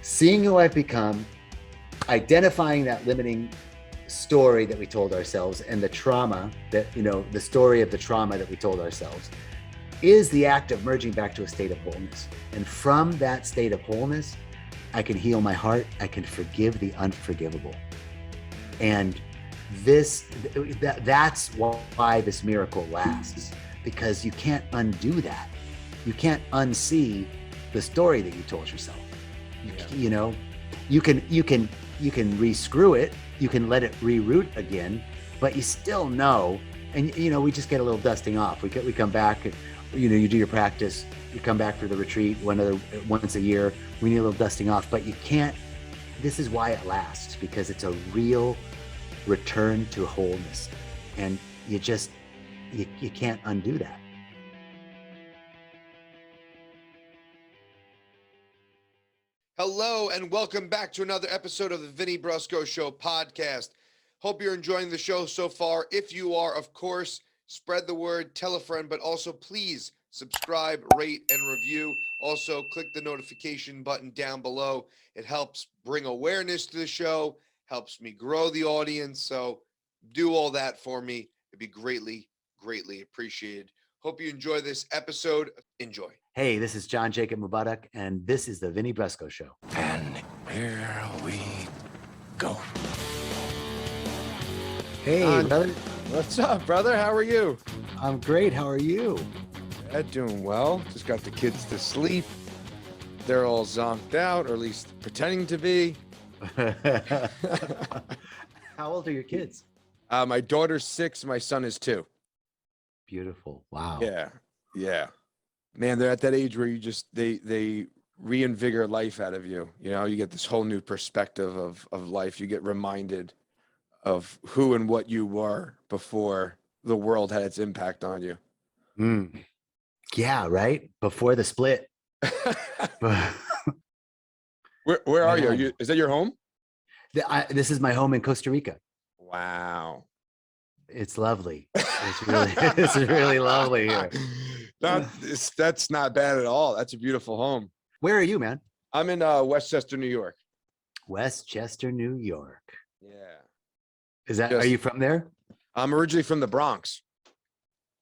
seeing who I've become, identifying that limiting story that we told ourselves and the trauma that, the story of the trauma that we told ourselves is the act of merging back to a state of wholeness. And from that state of wholeness, I can heal my heart. I can forgive the unforgivable. And that's why this miracle lasts, because you can't undo that. You can't unsee the story that you told yourself. You can re-screw it. You can let it reroute again, but you still know. And we just get a little dusting off. We come back. You do your practice. You come back for the retreat once a year. We need a little dusting off, but you can't. This is why it lasts, because it's a real return to wholeness, and you can't undo that. Hello, and welcome back to another episode of the Vinny Brusco Show podcast. Hope you're enjoying the show so far. If you are, of course, spread the word, tell a friend, but also please subscribe, rate, and review. Also, click the notification button down below. It helps bring awareness to the show, helps me grow the audience. So do all that for me. It'd be greatly, greatly appreciated. Hope you enjoy this episode. Enjoy. Hey, this is John Jacob Mubarak, and this is the Vinny Brusco Show. And here we go. Hey, brother. What's up, brother? How are you? I'm great. How are you? Yeah, doing well. Just got the kids to sleep. They're all zonked out, or at least pretending to be. How old are your kids? My daughter's 6, my son is 2. Beautiful. Wow. Yeah. Man, they're at that age where you just they reinvigorate life out of you. You get this whole new perspective of life. You get reminded of who and what you were before the world had its impact on you. Yeah, right? Before the split. Where are you? Is that your home? This is my home in Costa Rica. Wow. It's lovely. It's really lovely here. That's not bad at all. That's a beautiful home. Where are you, man? I'm in Westchester, New York. Westchester, New York. Yeah. Are you from there? I'm originally from the Bronx.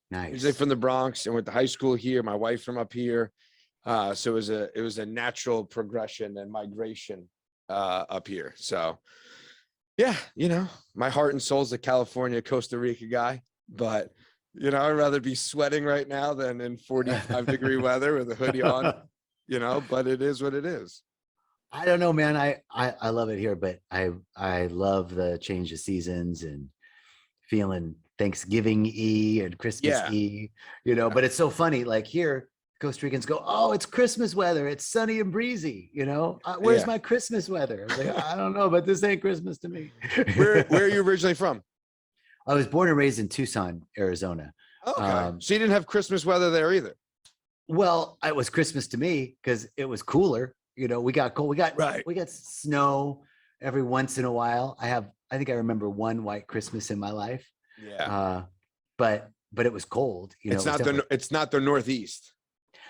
Nice. Originally from the Bronx, and went to high school here. My wife's from up here. So it was a natural progression and migration up here. So yeah, my heart and soul's a California, Costa Rica guy, but I'd rather be sweating right now than in 45-degree weather with a hoodie on, but it is what it is. I don't know, man. I love it here, but I love the change of seasons and feeling Thanksgiving-y and Christmas-y, but it's so funny. Like here, Costa Ricans go, oh, it's Christmas weather. It's sunny and breezy. Where's my Christmas weather? I was like, I don't know, but this ain't Christmas to me. Where are you originally from? I was born and raised in Tucson, Arizona. Okay. So you didn't have Christmas weather there either. Well, it was Christmas to me because it was cooler. We got cold. We got snow every once in a while. I think I remember one white Christmas in my life. Yeah. But it was cold. It's not the Northeast.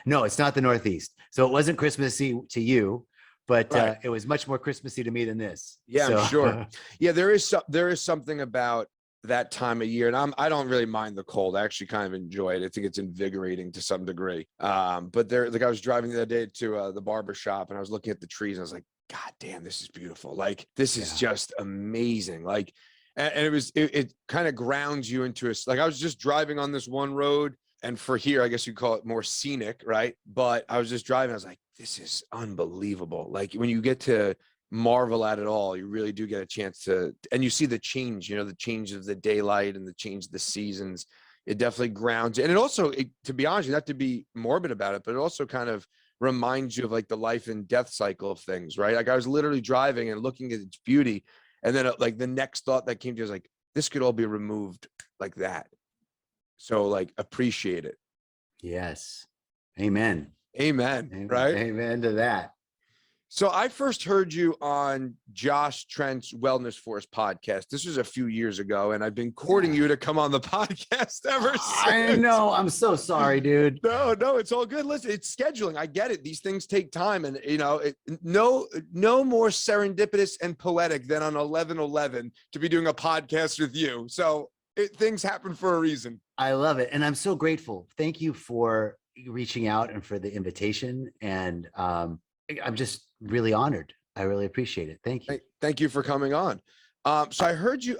No, it's not the Northeast. So it wasn't Christmassy to you, but it was much more Christmassy to me than this. Yeah, I'm sure. Yeah, there is something about that time of year, and I don't really mind the cold. I actually kind of enjoy it. I think it's invigorating to some degree. But I was driving the other day to the barber shop, and I was looking at the trees, and I was like, God damn, this is beautiful. Like, this is just amazing. Like, and it kind of grounds you into like I was just driving on this one road, and for here, I guess you call it more scenic, right? But I was just driving. I was like, this is unbelievable. Like when you get to marvel at it all, you really do get a chance to, and you see the change, the change of the daylight and the change of the seasons. It definitely grounds. And it also, to be honest, not to be morbid about it, but it also kind of reminds you of like the life and death cycle of things, right? Like I was literally driving and looking at its beauty. And then like the next thought that came to me was like, this could all be removed like that. So like, appreciate it. Yes. Amen. Amen. Right. Amen to that. So I first heard you on Josh Trent's Wellness Force podcast. This was a few years ago, and I've been courting you to come on the podcast ever since. I know. I'm so sorry, dude. No, it's all good. Listen, it's scheduling. I get it. These things take time, and no more serendipitous and poetic than on 11/11 to be doing a podcast with you. So things happen for a reason. I love it, and I'm so grateful. Thank you for reaching out and for the invitation, and I'm just really honored. I really appreciate it. Thank you. Thank you for coming on. So I heard you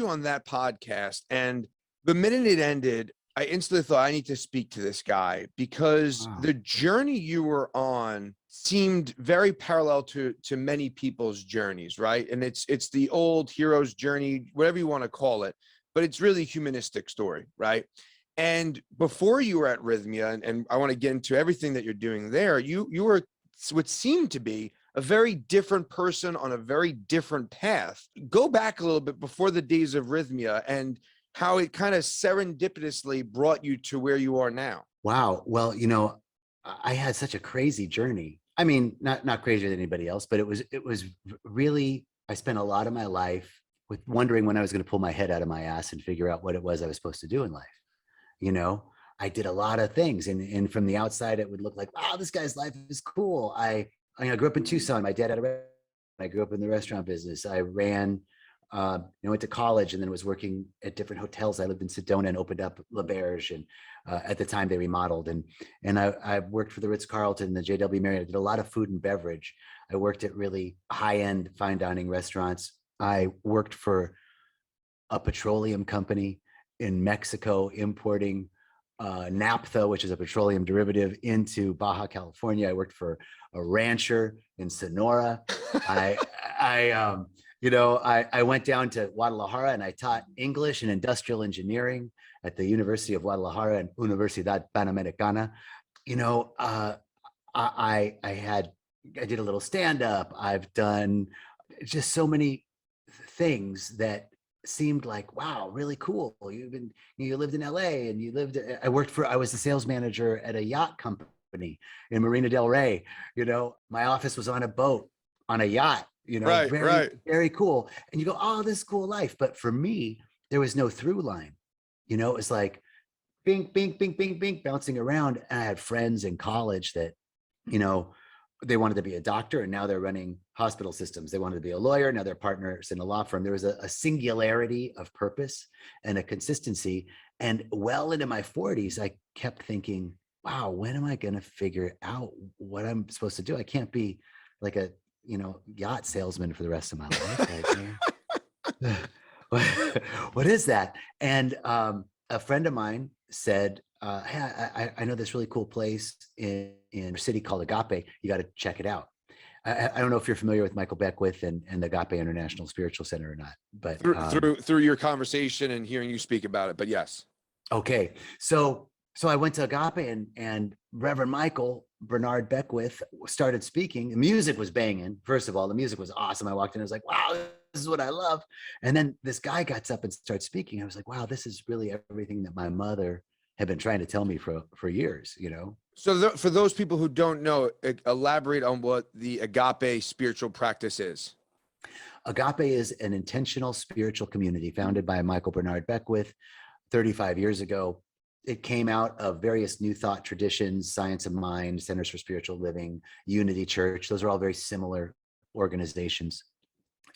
on that podcast, and the minute it ended, I instantly thought I need to speak to this guy because the journey you were on seemed very parallel to many people's journeys, right? And it's the old hero's journey, whatever you want to call it, but it's really a humanistic story, right? And before you were at Rhythmia, and I want to get into everything that you're doing there, you were what seemed to be a very different person on a very different path. Go back a little bit before the days of Rhythmia and how it kind of serendipitously brought you to where you are now. Wow. Well, I had such a crazy journey. I mean, not crazier than anybody else, but it was really, I spent a lot of my life with wondering when I was going to pull my head out of my ass and figure out what it was I was supposed to do in life. I did a lot of things, and from the outside, it would look like, wow, this guy's life is cool. I grew up in Tucson. My dad had a restaurant. I grew up in the restaurant business. I ran, went to college and then was working at different hotels. I lived in Sedona and opened up La Berge, and at the time they remodeled. And I worked for the Ritz-Carlton, the JW Marriott. I did a lot of food and beverage. I worked at really high-end fine dining restaurants. I worked for a petroleum company in Mexico importing naphtha, which is a petroleum derivative, into Baja California. I worked for a rancher in Sonora. I went down to Guadalajara and I taught English and industrial engineering at the University of Guadalajara and Universidad Panamericana. I did a little stand-up. I've done just so many things that seemed like, wow, really cool. You lived in LA and I was the sales manager at a yacht company in Marina del Rey. My office was on a boat on a yacht, very cool. And you go, oh, this is cool life. But for me, there was no through line. It was like bing, bing, bing, bing, bing, bouncing around. And I had friends in college that, they wanted to be a doctor and now they're running hospital systems. They wanted to be a lawyer. Now they're partners in a law firm. There was a singularity of purpose and a consistency. And well into my 40s, I kept thinking, wow, when am I going to figure out what I'm supposed to do? I can't be like a, yacht salesman for the rest of my life. What is that? And a friend of mine said, hey, I know this really cool place in a city called Agape. You got to check it out. I don't know if you're familiar with Michael Beckwith and the Agape International Spiritual Center or not, but through your conversation and hearing you speak about it, but yes. Okay. So I went to Agape and Reverend Michael Bernard Beckwith started speaking. The music was banging. First of all, the music was awesome. I walked in, I was like, wow, this is what I love. And then this guy got up and started speaking. I was like, wow, this is really everything that my mother had been trying to tell me for years, So for those people who don't know, elaborate on what the Agape spiritual practice is. Agape is an intentional spiritual community founded by Michael Bernard Beckwith 35 years ago. It came out of various New Thought traditions, Science of Mind, Centers for Spiritual Living, Unity Church. Those are all very similar organizations.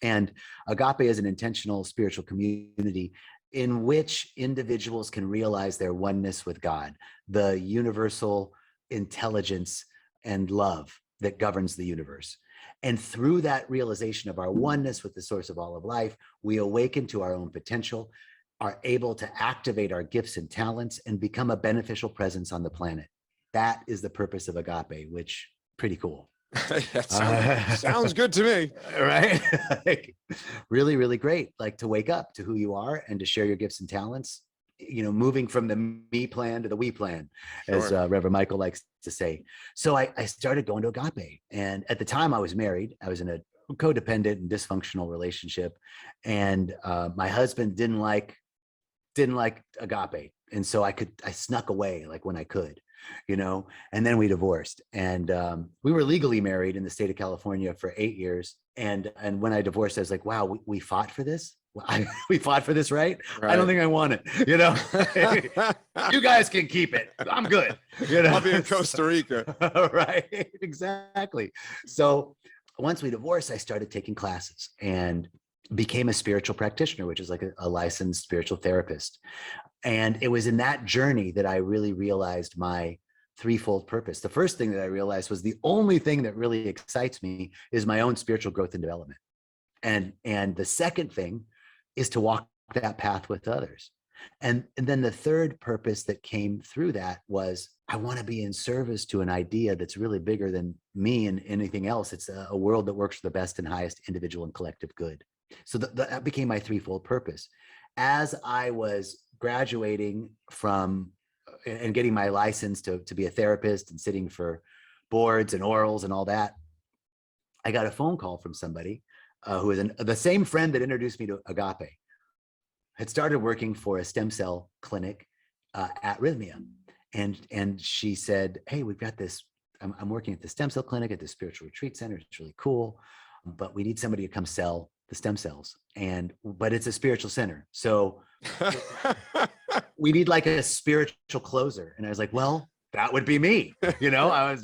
And Agape is an intentional spiritual community in which individuals can realize their oneness with God, the universal intelligence and love that governs the universe. And through that realization of our oneness with the source of all of life, we awaken to our own potential, are able to activate our gifts and talents, and become a beneficial presence on the planet. That is the purpose of Agape, which pretty cool. That sounds good to me. Right? Like, really, really great. Like to wake up to who you are and to share your gifts and talents, moving from the me plan to the we plan, as Reverend Michael likes to say. So I started going to Agape. And at the time I was married. I was in a codependent and dysfunctional relationship. And my husband didn't like Agape. And so I snuck away like when I could. and then we divorced. And we were legally married in the state of California for 8 years. And when I divorced, I was like, wow, we fought for this. We fought for this, right? I don't think I want it. You guys can keep it. I'm good. I'll be in Costa Rica. Right. Exactly. So once we divorced, I started taking classes and became a spiritual practitioner, which is like a licensed spiritual therapist. And it was in that journey that I really realized my threefold purpose. The first thing that I realized was the only thing that really excites me is my own spiritual growth and development. And the second thing is to walk that path with others. And then the third purpose that came through that was I want to be in service to an idea that's really bigger than me and anything else. It's a world that works for the best and highest individual and collective good. So that became my threefold purpose. As I was graduating from and getting my license to be a therapist and sitting for boards and orals and all that, I got a phone call from somebody who was the same friend that introduced me to Agape, had started working for a stem cell clinic at Rhythmia. And she said, hey, we've got this, I'm working at the stem cell clinic at the spiritual retreat center. It's really cool, but we need somebody to come sell the stem cells. But it's a spiritual center. So we need like a spiritual closer. And I was like, well, that would be me. I was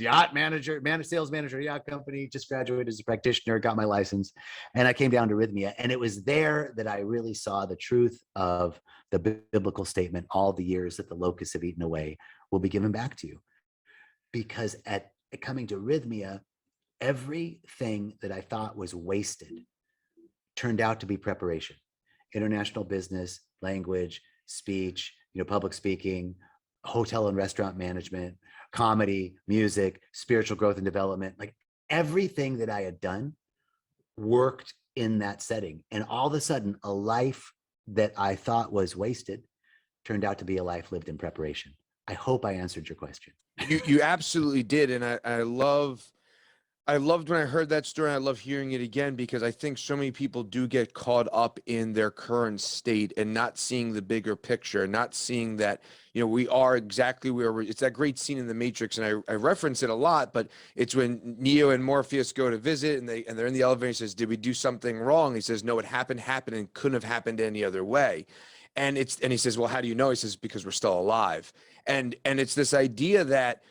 sales manager, yacht company, just graduated as a practitioner, got my license. And I came down to Rhythmia. And it was there that I really saw the truth of the biblical statement, all the years that the locusts have eaten away will be given back to you. Because at coming to Rhythmia, everything that I thought was wasted turned out to be preparation. International business, language, speech, public speaking, hotel and restaurant management, comedy, music, spiritual growth and development, like everything that I had done worked in that setting. And all of a sudden, a life that I thought was wasted turned out to be a life lived in preparation. I hope I answered your question. You absolutely did. And I loved when I heard that story. I love hearing it again, because I think so many people do get caught up in their current state and not seeing the bigger picture, not seeing that, we are exactly where it's that great scene in The Matrix. And I reference it a lot, but it's when Neo and Morpheus go to visit and they're in the elevator. He says, did we do something wrong? He says, no, it happened and couldn't have happened any other way. And he says, well, how do you know? He says, because we're still alive. And it's this idea that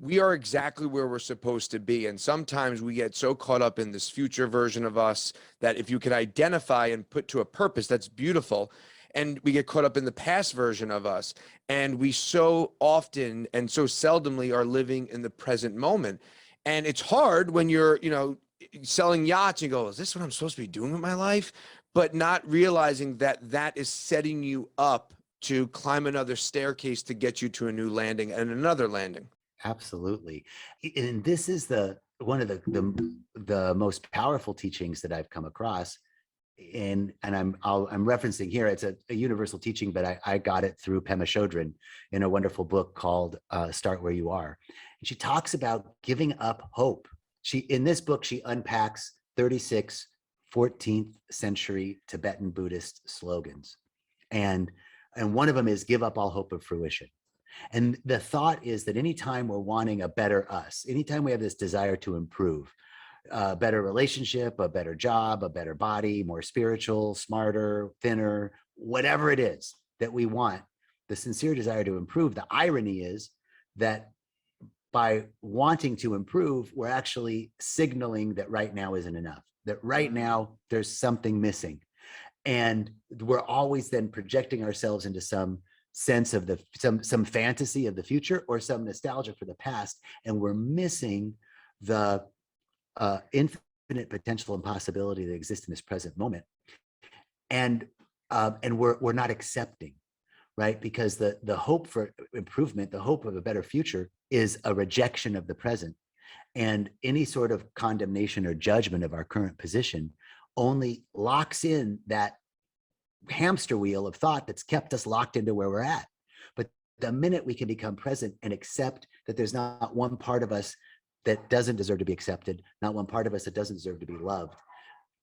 we are exactly where we're supposed to be. And sometimes we get so caught up in this future version of us that if you can identify and put to a purpose, that's beautiful. And we get caught up in the past version of us. And we so often and so seldomly are living in the present moment. And it's hard when you're, selling yachts and you go, is this what I'm supposed to be doing with my life? But not realizing that that is setting you up to climb another staircase to get you to a new landing and another landing. Absolutely. And this is one of the most powerful teachings that I've come across. And I'm referencing here, it's a universal teaching, but I got it through Pema Chodron in a wonderful book called Start Where You Are. And she talks about giving up hope. In this book, she unpacks 36 14th century Tibetan Buddhist slogans. And one of them is give up all hope of fruition. And the thought is that anytime we're wanting a better us, anytime we have this desire to improve, a better relationship, a better job, a better body, more spiritual, smarter, thinner, whatever it is that we want, the sincere desire to improve, the irony is that by wanting to improve, we're actually signaling that right now isn't enough, that right now there's something missing. And we're always then projecting ourselves into some sense of some fantasy of the future or some nostalgia for the past, and we're missing the infinite potential and possibility that exists in this present moment, and we're not accepting, right? Because the hope for improvement, the hope of a better future, is a rejection of the present, and any sort of condemnation or judgment of our current position only locks in that hamster wheel of thought that's kept us locked into where we're at. But the minute we can become present and accept that there's not one part of us that doesn't deserve to be accepted, not one part of us that doesn't deserve to be loved,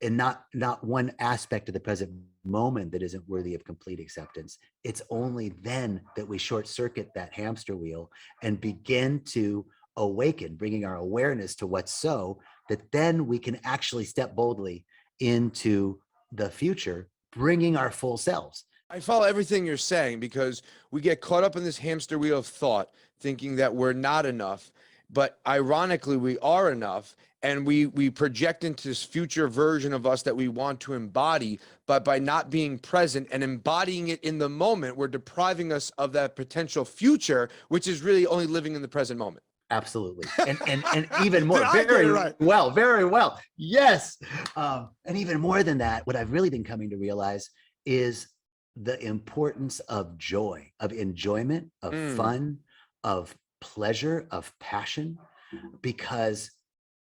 and not one aspect of the present moment that isn't worthy of complete acceptance. It's only then that we short circuit that hamster wheel and begin to awaken, bringing our awareness to what's so, that then we can actually step boldly into the future, bringing our full selves. I follow everything you're saying, because we get caught up in this hamster wheel of thought, thinking that we're not enough. But ironically, we are enough, and we project into this future version of us that we want to embody. But by not being present and embodying it in the moment, we're depriving us of that potential future, which is really only living in the present moment. Absolutely. And even more, Did I get it right? very well. Yes. And even more than that, what I've really been coming to realize is the importance of joy, of enjoyment, of fun, of pleasure, of passion, because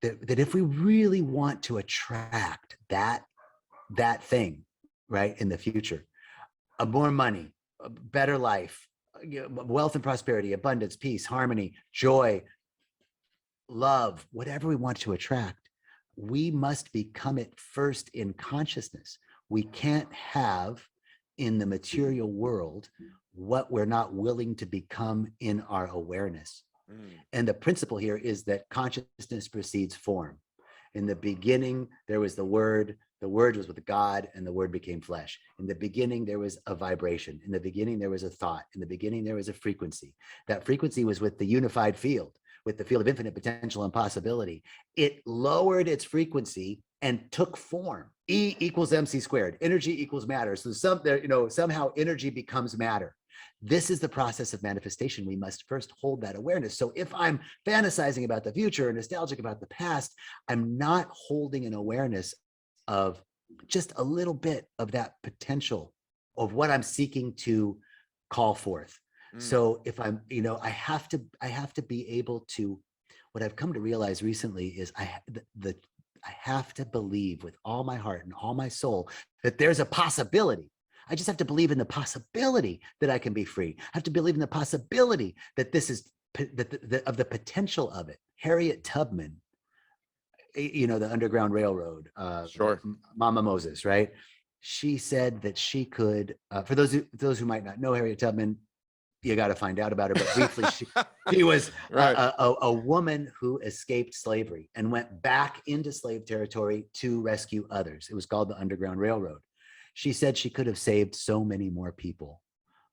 that if we really want to attract that thing, right, in the future, more money, a better life, wealth and prosperity, abundance, peace, harmony, joy, love, whatever we want to attract, we must become it first in consciousness. We can't have in the material world what we're not willing to become in our awareness. And the principle here is that consciousness precedes form. In the beginning, there was the Word was with God, and the Word became flesh. In the beginning, there was a vibration. In the beginning, there was a thought. In the beginning, there was a frequency. That frequency was with the unified field, with the field of infinite potential and possibility. It lowered its frequency and took form. E equals MC squared. Energy equals matter. So somehow energy becomes matter. This is the process of manifestation. We must first hold that awareness. So if I'm fantasizing about the future and nostalgic about the past, I'm not holding an awareness of just a little bit of that potential of what I'm seeking to call forth. So if I'm, I have to be able to, what I've come to realize recently is I have to believe with all my heart and all my soul that there's a possibility. I just have to believe in the possibility that I can be free. I have to believe in the possibility that this is of the potential of it. Harriet Tubman, the Underground Railroad, Sure. Mama Moses, right? She said that she could, for those who might not know Harriet Tubman, you got to find out about her. But briefly, she was Right. a woman who escaped slavery and went back into slave territory to rescue others. It was called the Underground Railroad. She said she could have saved so many more people,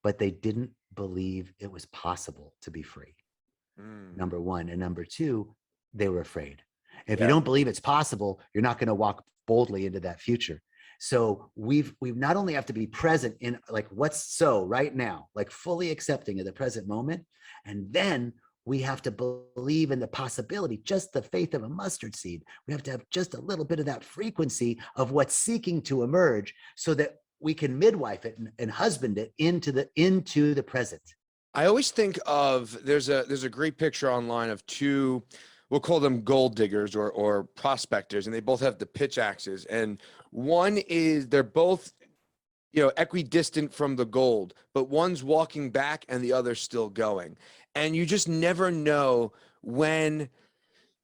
but they didn't believe it was possible to be free. Number one. And number two, they were afraid. If you don't believe it's possible, you're not going to walk boldly into that future. So we've not only have to be present in like what's so right now, like fully accepting of the present moment, and then we have to believe in the possibility, just the faith of a mustard seed. We have to have just a little bit of that frequency of what's seeking to emerge so that we can midwife it and husband it into the present. I always think of, there's a great picture online of two, we'll call them gold diggers or prospectors, and they both have the pitch axes. And one is, they're both, equidistant from the gold, but one's walking back and the other's still going. And you just never know when,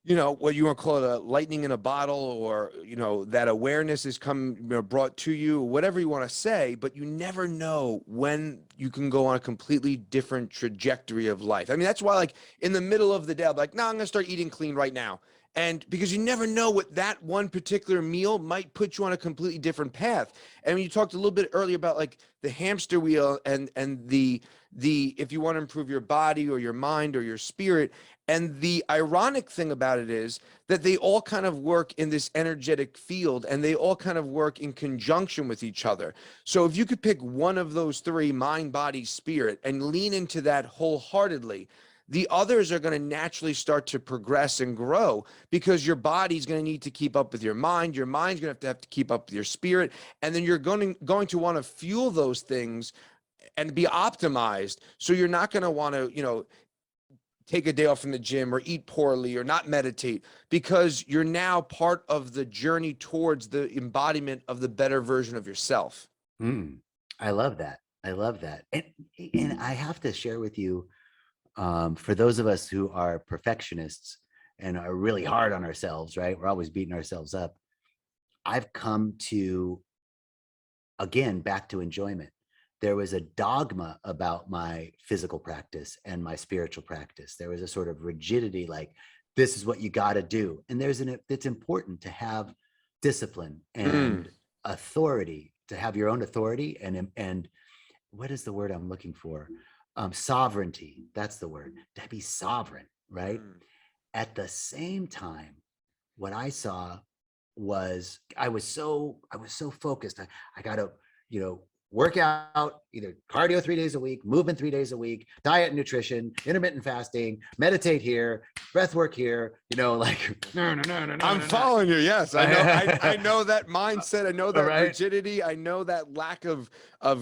what you want to call it, a lightning in a bottle, or, that awareness is brought to you, whatever you want to say, but you never know when you can go on a completely different trajectory of life. I mean, that's why, like, in the middle of the day, I'm like, no, I'm going to start eating clean right now. And because you never know what that one particular meal might put you on a completely different path. And you talked a little bit earlier about like the hamster wheel and the if you want to improve your body or your mind or your spirit. And the ironic thing about it is that they all kind of work in this energetic field, and they all kind of work in conjunction with each other. So if you could pick one of those three, mind, body, spirit, and lean into that wholeheartedly, the others are going to naturally start to progress and grow, because your body's going to need to keep up with your mind. Your mind's going to have to keep up with your spirit. And then you're going to want to fuel those things and be optimized. So you're not going to want to, take a day off from the gym or eat poorly or not meditate, because you're now part of the journey towards the embodiment of the better version of yourself. I love that. And I have to share with you, for those of us who are perfectionists and are really hard on ourselves, right? We're always beating ourselves up. I've come to, again, back to enjoyment. There was a dogma about my physical practice and my spiritual practice. There was a sort of rigidity, like, this is what you got to do. And it's important to have discipline and authority, to have your own authority and what is the word I'm looking for? Sovereignty. That's the word. To be sovereign, right? At the same time, what I saw was I was so focused. I got to, work out, either cardio 3 days a week, movement 3 days a week, diet, nutrition, intermittent fasting, meditate here, breath work here, like, no. I'm following you. Yes. I know. I know that mindset. I know that rigidity. I know that lack of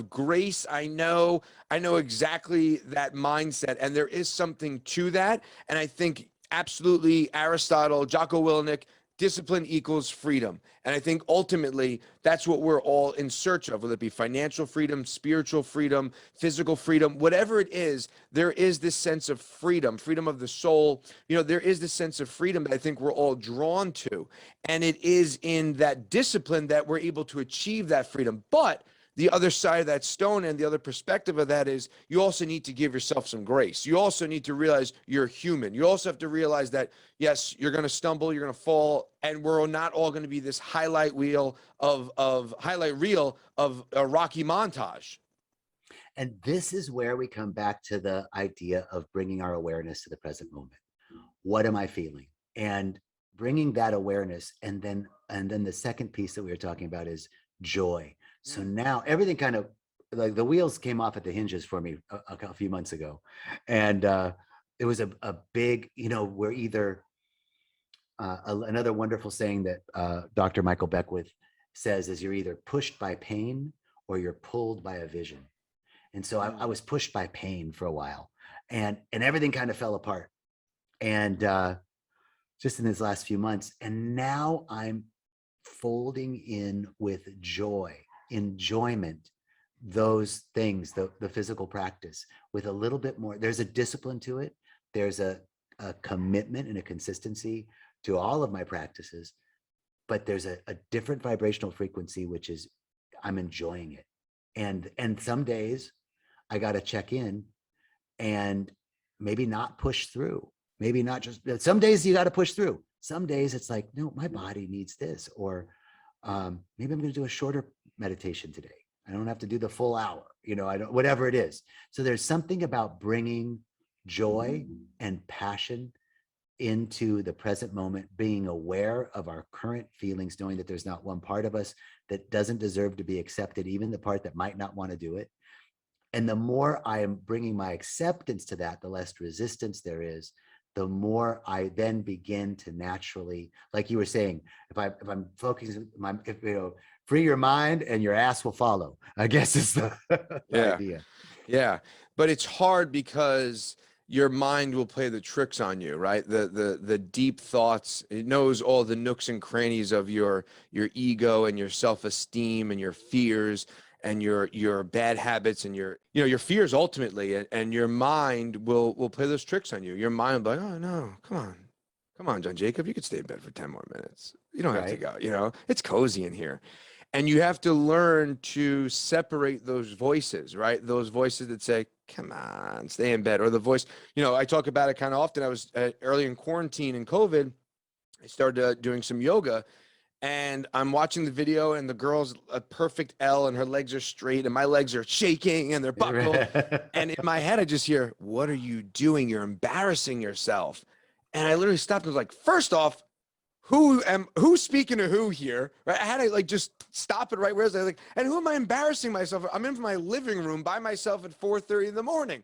grace. I know exactly that mindset. And there is something to that. And I think absolutely Aristotle, Jocko Willink, discipline equals freedom. And I think ultimately that's what we're all in search of, whether it be financial freedom, spiritual freedom, physical freedom, whatever it is, there is this sense of freedom of the soul. There is this sense of freedom that I think we're all drawn to. And it is in that discipline that we're able to achieve that freedom. But the other side of that stone and the other perspective of that is you also need to give yourself some grace. You also need to realize you're human. You also have to realize that, yes, you're going to stumble, you're going to fall, and we're not all going to be this highlight reel of a Rocky montage. And this is where we come back to the idea of bringing our awareness to the present moment. What am I feeling? And bringing that awareness. And then the second piece that we were talking about is joy. So now everything kind of, like, the wheels came off at the hinges for me a few months ago. And it was a big, we're either, another wonderful saying that Dr. Michael Beckwith says is, you're either pushed by pain or you're pulled by a vision. And so I was pushed by pain for a while, and everything kind of fell apart. And just in these last few months, and now I'm folding in with joy, enjoyment, those things, the physical practice, with a little bit more. There's a discipline to it. There's a commitment and a consistency to all of my practices, but there's a different vibrational frequency, which is, I'm enjoying it. And some days I got to check in and maybe not push through. Maybe not just, some days you got to push through. Some days it's like, no, my body needs this. Or maybe I'm going to do a shorter meditation today. I don't have to do the full hour, whatever it is. So there's something about bringing joy and passion into the present moment, being aware of our current feelings, knowing that there's not one part of us that doesn't deserve to be accepted, even the part that might not want to do it. And the more I am bringing my acceptance to that, the less resistance there is, the more I then begin to naturally, like you were saying, if I'm focusing, free your mind and your ass will follow, I guess is the idea. Yeah. But it's hard because your mind will play the tricks on you, right? The deep thoughts, it knows all the nooks and crannies of your ego and your self-esteem and your fears and your bad habits and your fears ultimately, and your mind will play those tricks on you. Your mind will be like, oh no, come on, John Jacob, you could stay in bed for 10 more minutes. You don't have to go, it's cozy in here. And you have to learn to separate those voices, right? Those voices that say, come on, stay in bed. Or the voice, I talk about it kind of often. I was early in quarantine and COVID, I started doing some yoga, and I'm watching the video, and the girl's a perfect L, and her legs are straight, and my legs are shaking, and they're buckled. And in my head, I just hear, what are you doing? You're embarrassing yourself. And I literally stopped and was like, first off, who's speaking to who here? Right? I had to just stop it right where I was like, and who am I embarrassing myself? I'm in my living room by myself at 4:30 in the morning.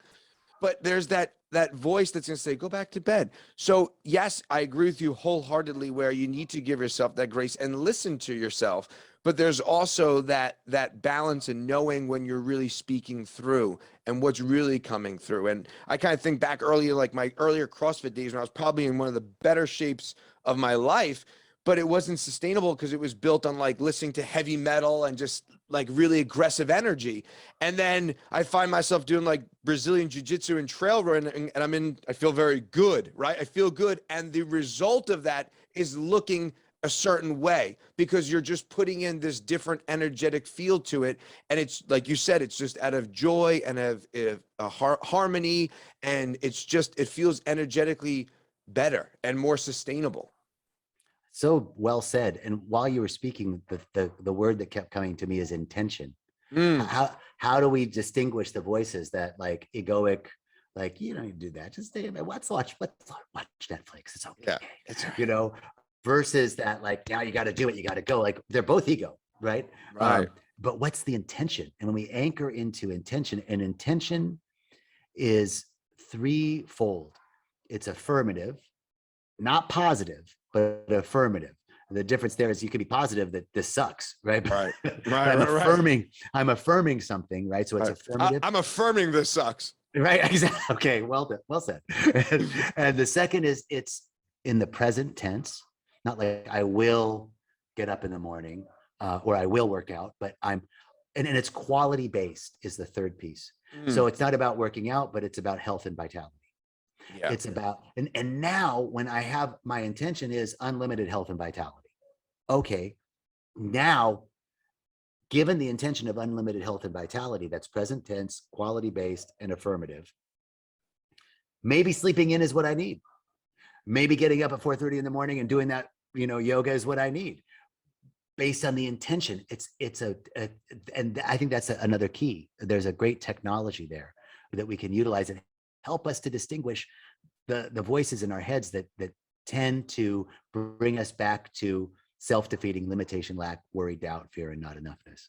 But there's that voice that's going to say, go back to bed. So yes, I agree with you wholeheartedly, where you need to give yourself that grace and listen to yourself. But there's also that balance in knowing when you're really speaking through and what's really coming through. And I kind of think back earlier, like my earlier CrossFit days, when I was probably in one of the better shapes of my life, but it wasn't sustainable because it was built on listening to heavy metal and just really aggressive energy. And then I find myself doing Brazilian jiu-jitsu and trail running, and I feel very good, right? I feel good. And the result of that is looking a certain way, because you're just putting in this different energetic feel to it. And it's like you said, it's just out of joy and of harmony. And it's just, it feels energetically better and more sustainable. So well said. And while you were speaking, the word that kept coming to me is intention. Mm, How do we distinguish the voices that like egoic, like, you don't do that, just stay in bed, let's watch Netflix, it's okay, yeah, it's you know, versus that like, now you got to do it, you got to go, like they're both ego, right? right. But what's the intention? And when we anchor into intention, and intention is threefold. It's affirmative, not positive, but affirmative. And the difference there is you can be positive that this sucks, right? Right. I'm affirming something, right? So it's affirmative. I'm affirming this sucks. Right. Exactly. Okay. Well done. Well said. And the second is it's in the present tense, not like I will get up in the morning or I will work out, but and it's quality based is the third piece. So it's not about working out, but it's about health and vitality. Yeah. It's about, and now when I have my intention is unlimited health and vitality. Okay. Now, given the intention of unlimited health and vitality, that's present tense, quality based, and affirmative. Maybe sleeping in is what I need. Maybe getting up at 4:30 in the morning and doing that, yoga is what I need. Based on the intention, and I think that's another key. There's a great technology there that we can utilize and help us to distinguish the voices in our heads that tend to bring us back to self-defeating, limitation, lack, worry, doubt, fear, and not enoughness.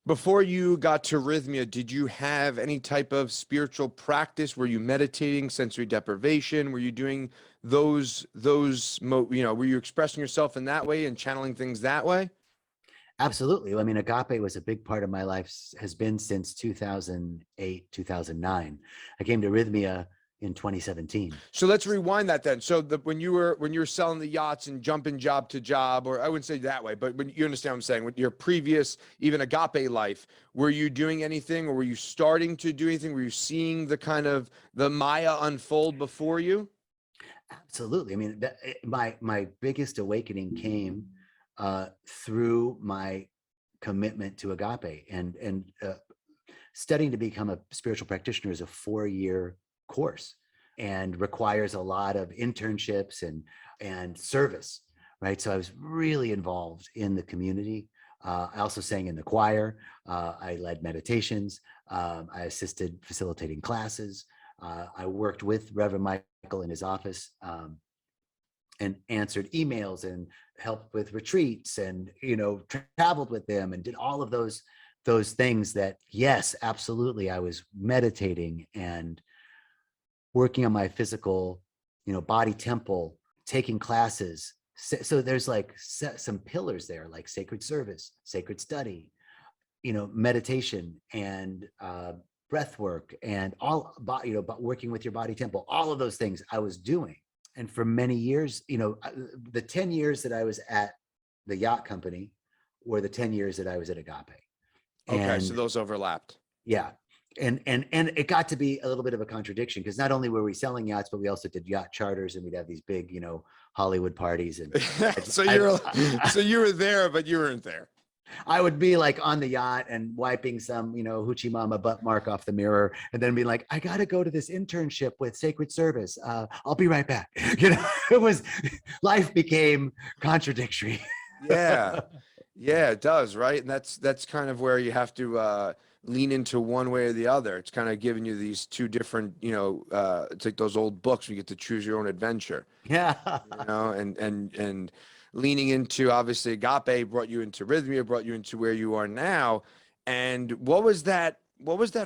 Before you got to Rhythmia, did you have any type of spiritual practice? Were you meditating, sensory deprivation? Were you doing were you expressing yourself in that way and channeling things that way? Absolutely. I mean, Agape was a big part of my life, has been since 2008, 2009. I came to Rhythmia in 2017. So let's rewind that then. So when you were selling the yachts and jumping job to job, or I wouldn't say that way, but when you understand what I'm saying, with your previous, even Agape life, were you doing anything, or were you starting to do anything? Were you seeing the kind of the Maya unfold before you? Absolutely. I mean, my biggest awakening came through my commitment to Agape, and studying to become a spiritual practitioner is a 4-year course and requires a lot of internships and service, right? So I was really involved in the community. I also sang in the choir. I led meditations. I assisted facilitating classes. I worked with Reverend Michael in his office and answered emails and helped with retreats and, traveled with them and did all of those things that, yes, absolutely. I was meditating and working on my physical, body temple, taking classes. So there's like some pillars there, like sacred service, sacred study, meditation and breath work and all about, working with your body temple, all of those things I was doing. And for many years, the 10 years that I was at the yacht company were the 10 years that I was at Agape. Okay, so those overlapped. Yeah. And it got to be a little bit of a contradiction because not only were we selling yachts, but we also did yacht charters and we'd have these big, Hollywood parties. And so you were there, but you weren't there. I would be like on the yacht and wiping some, hoochie mama butt mark off the mirror and then be like, I got to go to this internship with Sacred Service. I'll be right back. Life became contradictory. Yeah, it does. Right. And that's kind of where you have to lean into one way or the other. It's kind of giving you these two different, it's like those old books where you get to choose your own adventure. Yeah. And leaning into, obviously, Agape brought you into Rhythmia, brought you into where you are now. And what was that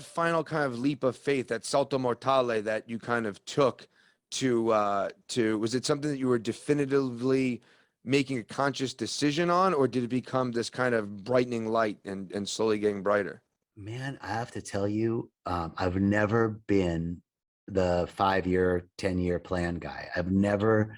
final kind of leap of faith, that salto mortale that you kind of took to was it something that you were definitively making a conscious decision on, or did it become this kind of brightening light and slowly getting brighter? Man, I have to tell you, I've never been the 5-year, 10-year plan guy. I've never.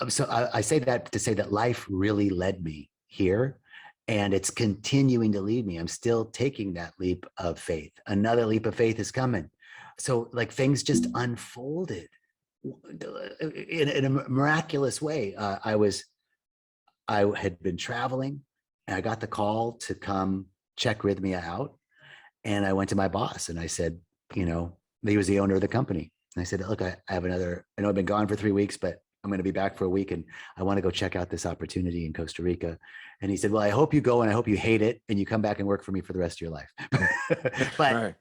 So I say that to say that life really led me here and it's continuing to lead me. I'm still taking that leap of faith. Another leap of faith is coming. So like things just unfolded in a miraculous way. I was I had been traveling and I got the call to come check Rhythmia out. And I went to my boss and I said, he was the owner of the company. And I said, look, I have I know I've been gone for 3 weeks, but I'm going to be back for a week and I want to go check out this opportunity in Costa Rica. And he said, well, I hope you go and I hope you hate it and you come back and work for me for the rest of your life. But Right.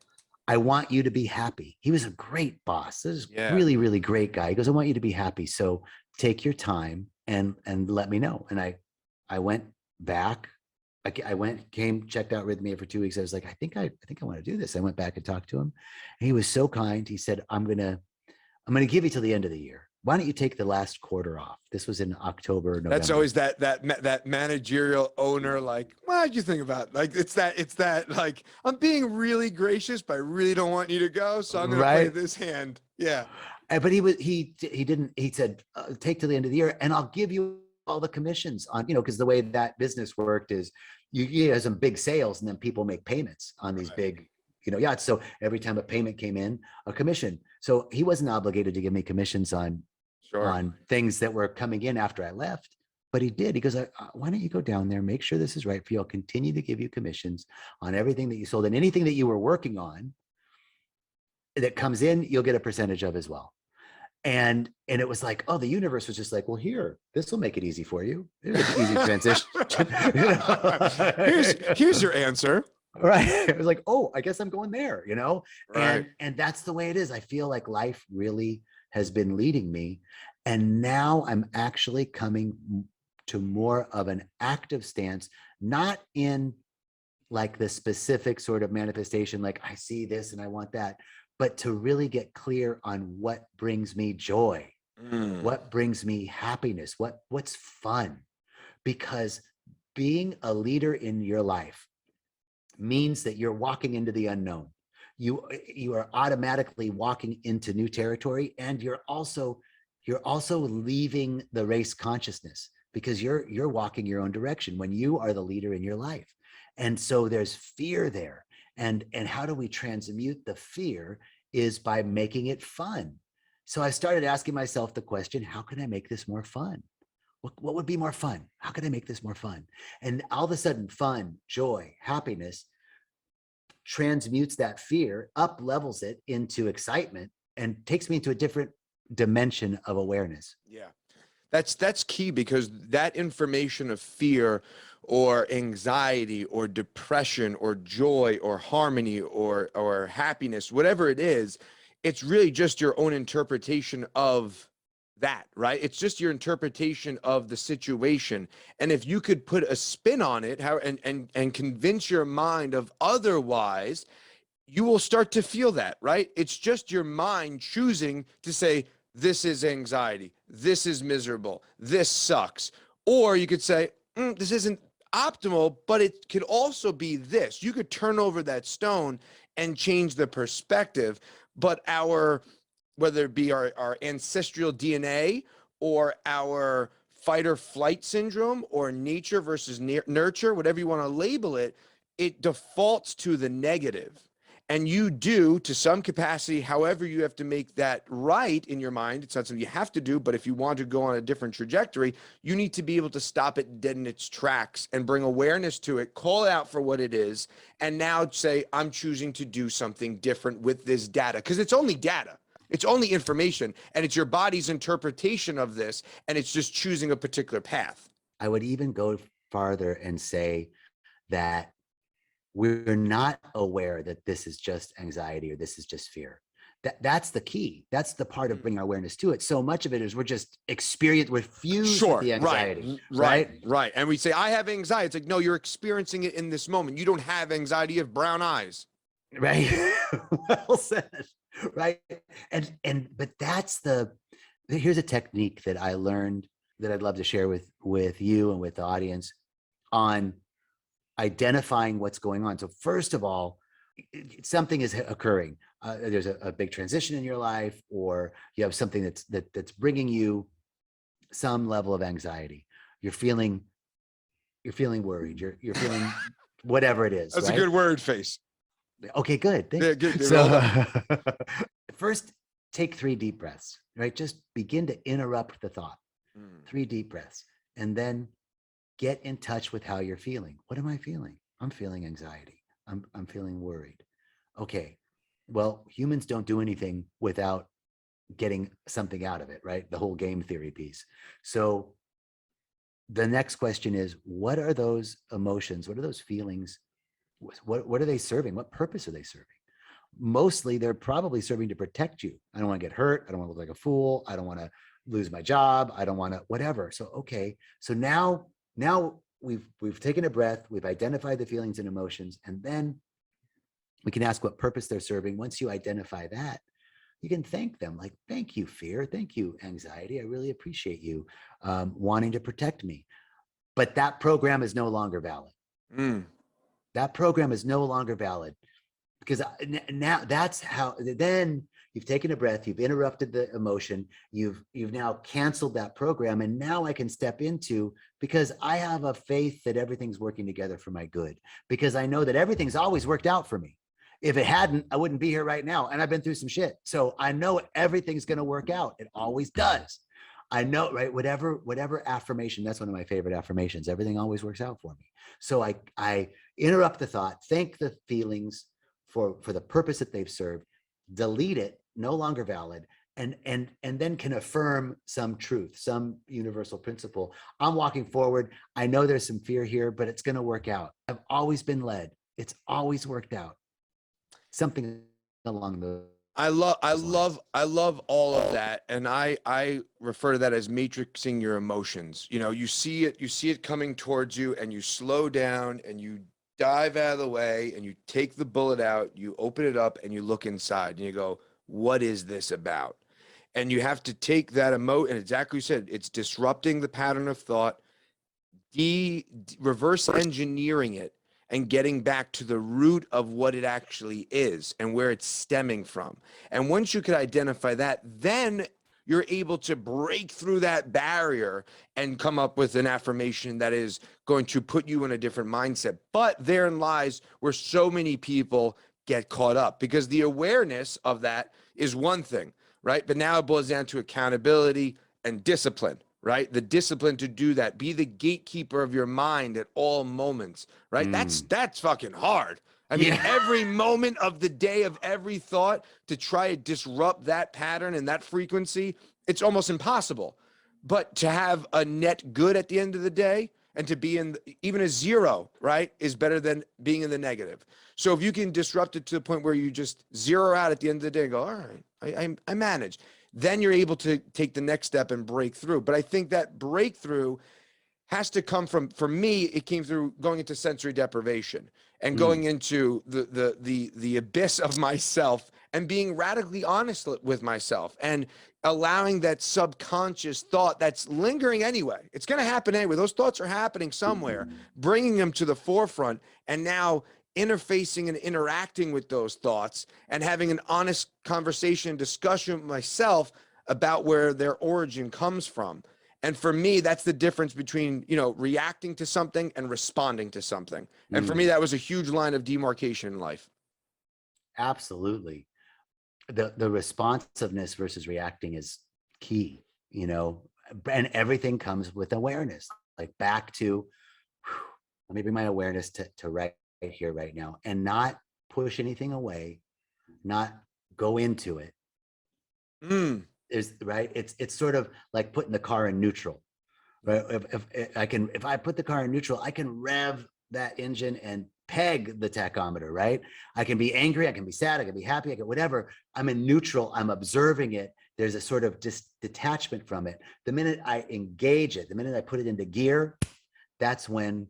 I want you to be happy. He was a great boss. This is Yeah. really, really great guy. He goes, I want you to be happy. So take your time and let me know. And I went back. Checked out Rhythmia for 2 weeks. I was like, I think I want to do this. I went back and talked to him. And he was so kind. He said, I'm going to give you till the end of the year. Why don't you take the last quarter off? This was in October, November. That's always that managerial owner, like, what did you think about? Like, it's that like, I'm being really gracious, but I really don't want you to go. So I'm going to play this hand. Yeah. But he said, take till the end of the year and I'll give you all the commissions on, because the way that business worked is you have some big sales and then people make payments on these big, yachts. So every time a payment came in, a commission. So he wasn't obligated to give me commissions on things that were coming in after I left, but he did. He goes, why don't you go down there, make sure this is right for you. I'll continue to give you commissions on everything that you sold and anything that you were working on that comes in, you'll get a percentage of as well. And it was like, oh, the universe was just like, well, here, this will make it easy for you. Here's an easy transition. Here's your answer. Right. It was like, oh, I guess I'm going there, Right. And that's the way it is. I feel like life really has been leading me. And now I'm actually coming to more of an active stance, not in like the specific sort of manifestation, like I see this and I want that, but to really get clear on what brings me joy, what brings me happiness, what's fun. Because being a leader in your life means that you're walking into the unknown. You are automatically walking into new territory, and you're also leaving the race consciousness because you're walking your own direction when you are the leader in your life. And so there's fear there. And how do we transmute the fear is by making it fun. So I started asking myself the question, how can I make this more fun? What would be more fun? How can I make this more fun? And all of a sudden, fun, joy, happiness transmutes that fear, up levels it into excitement, and takes me into a different dimension of awareness. Yeah. That's key, because that information of fear or anxiety or depression or joy or harmony or happiness, whatever it is, it's really just your own interpretation of that, right? It's just your interpretation of the situation. And if you could put a spin on it, and convince your mind of otherwise, you will start to feel that, right? It's just your mind choosing to say, this is anxiety, this is miserable, this sucks. Or you could say, this isn't optimal, but it could also be this. You could turn over that stone and change the perspective. But whether it be our ancestral DNA or our fight or flight syndrome or nature versus nurture, whatever you want to label it, it defaults to the negative. And you do, to some capacity, however you have to make that right in your mind. It's not something you have to do, but if you want to go on a different trajectory, you need to be able to stop it dead in its tracks and bring awareness to it, call it out for what it is, and now say, I'm choosing to do something different with this data. Because it's only data. It's only information, and it's your body's interpretation of this, and it's just choosing a particular path. I would even go farther and say that we're not aware that this is just anxiety or this is just fear. That's the key. That's the part of bringing our awareness to it. So much of it is we're just we're fused with the anxiety. Right. And we say, I have anxiety. It's like, no, you're experiencing it in this moment. You don't have anxiety, you have brown eyes. Right. Well said. Right. But here's a technique that I learned that I'd love to share with you and with the audience on identifying what's going on. So first of all, something is occurring. There's a big transition in your life, or you have something that's bringing you some level of anxiety. You're feeling worried. You're feeling whatever it is. That's right? a good word, Face. Okay, good. Yeah, good. So first, take 3 deep breaths. Right, just begin to interrupt the thought. 3 deep breaths, and then get in touch with how you're feeling. What am I feeling? I'm feeling anxiety. I'm feeling worried. Okay. Well, humans don't do anything without getting something out of it, right? The whole game theory piece. So the next question is, what are those emotions? What are those feelings? What are they serving? What purpose are they serving? Mostly they're probably serving to protect you. I don't want to get hurt. I don't want to look like a fool. I don't want to lose my job. I don't want to whatever. So, okay. So now we've taken a breath, we've identified the feelings and emotions, and then we can ask what purpose they're serving. Once you identify that, you can thank them, like, thank you, fear. Thank you, anxiety. I really appreciate you wanting to protect me. But that program is no longer valid. That program is no longer valid, because now that's how, then you've taken a breath, you've interrupted the emotion, you've now canceled that program. And now I can step into, because I have a faith that everything's working together for my good, because I know that everything's always worked out for me. If it hadn't, I wouldn't be here right now. And I've been through some shit. So I know everything's going to work out. It always does. I know, right? Whatever affirmation, that's one of my favorite affirmations. Everything always works out for me. So I interrupt the thought, thank the feelings for the purpose that they've served, delete it, no longer valid, and then can affirm some truth, some universal principle. I'm walking forward. I know there's some fear here, but it's going to work out. I've always been led. It's always worked out. Something along the I love all of that. And I refer to that as matrixing your emotions. You know, you see it coming towards you, and you slow down and you dive out of the way and you take the bullet out, you open it up and you look inside and you go, what is this about? And you have to take that and exactly what you said, it's disrupting the pattern of thought, reverse engineering it, and getting back to the root of what it actually is and where it's stemming from. And once you could identify that, then you're able to break through that barrier and come up with an affirmation that is going to put you in a different mindset. But therein lies where so many people get caught up, because the awareness of that is one thing, right? But now it boils down to accountability and discipline, right? The discipline to do that, be the gatekeeper of your mind at all moments, right? That's fucking hard. I mean, every moment of the day, of every thought, to try to disrupt that pattern and that frequency, it's almost impossible. But to have a net good at the end of the day, and to be in even a zero, right, is better than being in the negative. So if you can disrupt it to the point where you just zero out at the end of the day and go, all right, I manage, then you're able to take the next step and break through. But I think that breakthrough has to come from, for me, it came through going into sensory deprivation and going into the abyss of myself and being radically honest with myself and allowing that subconscious thought that's lingering anyway. It's going to happen anyway. Those thoughts are happening somewhere, bringing them to the forefront, and now interfacing and interacting with those thoughts and having an honest conversation and discussion with myself about where their origin comes from. And for me, that's the difference between, reacting to something and responding to something. And for me, that was a huge line of demarcation in life. Absolutely. The responsiveness versus reacting is key, and everything comes with awareness, like back to, let me bring my awareness to right here, right now, and not push anything away, not go into it. It's sort of like putting the car in neutral, right? If I put the car in neutral, I can rev that engine and peg the tachometer, right? I can be angry, I can be sad, I can be happy, I can whatever. I'm in neutral, I'm observing it. There's a sort of detachment from it. The minute I engage it, the minute I put it into gear, that's when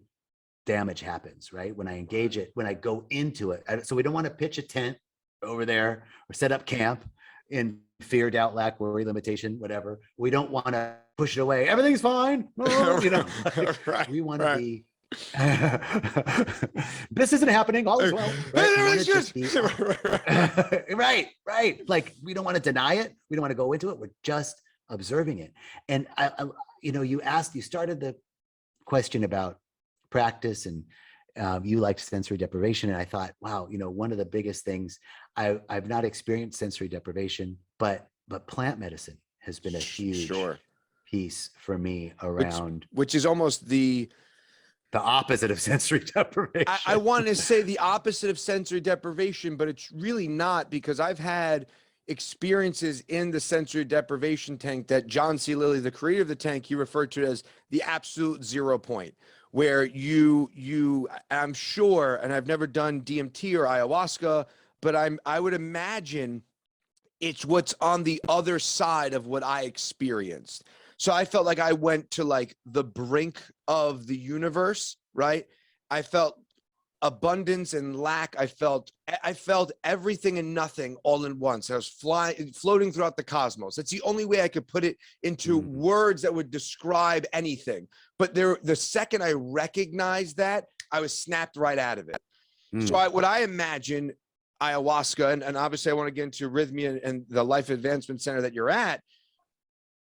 damage happens, right? When I engage it, when I go into it. So we don't want to pitch a tent over there or set up camp in fear, doubt, lack, worry, limitation, whatever. We don't want to push it away. Everything's fine. Right, we want to be, this isn't happening. All is well. Right? Right. Like, we don't want to deny it. We don't want to go into it. We're just observing it. And you started the question about practice, and you liked sensory deprivation. And I thought, wow, one of the biggest things, I've not experienced sensory deprivation, but plant medicine has been a huge piece for me around. Which is almost the The opposite of sensory deprivation. I want to say the opposite of sensory deprivation, but it's really not, because I've had experiences in the sensory deprivation tank that John C. Lilly, the creator of the tank, he referred to it as the absolute 0 point, where I'm sure, and I've never done DMT or ayahuasca, but I would imagine it's what's on the other side of what I experienced. So I felt like I went to like the brink of the universe, right? I felt abundance and lack. I felt everything and nothing all in once. I was floating throughout the cosmos. That's the only way I could put it into words that would describe anything. But the second I recognized that, I was snapped right out of it. So what I imagine ayahuasca, and obviously I want to get into Rhythmia and the Life Advancement Center that you're at.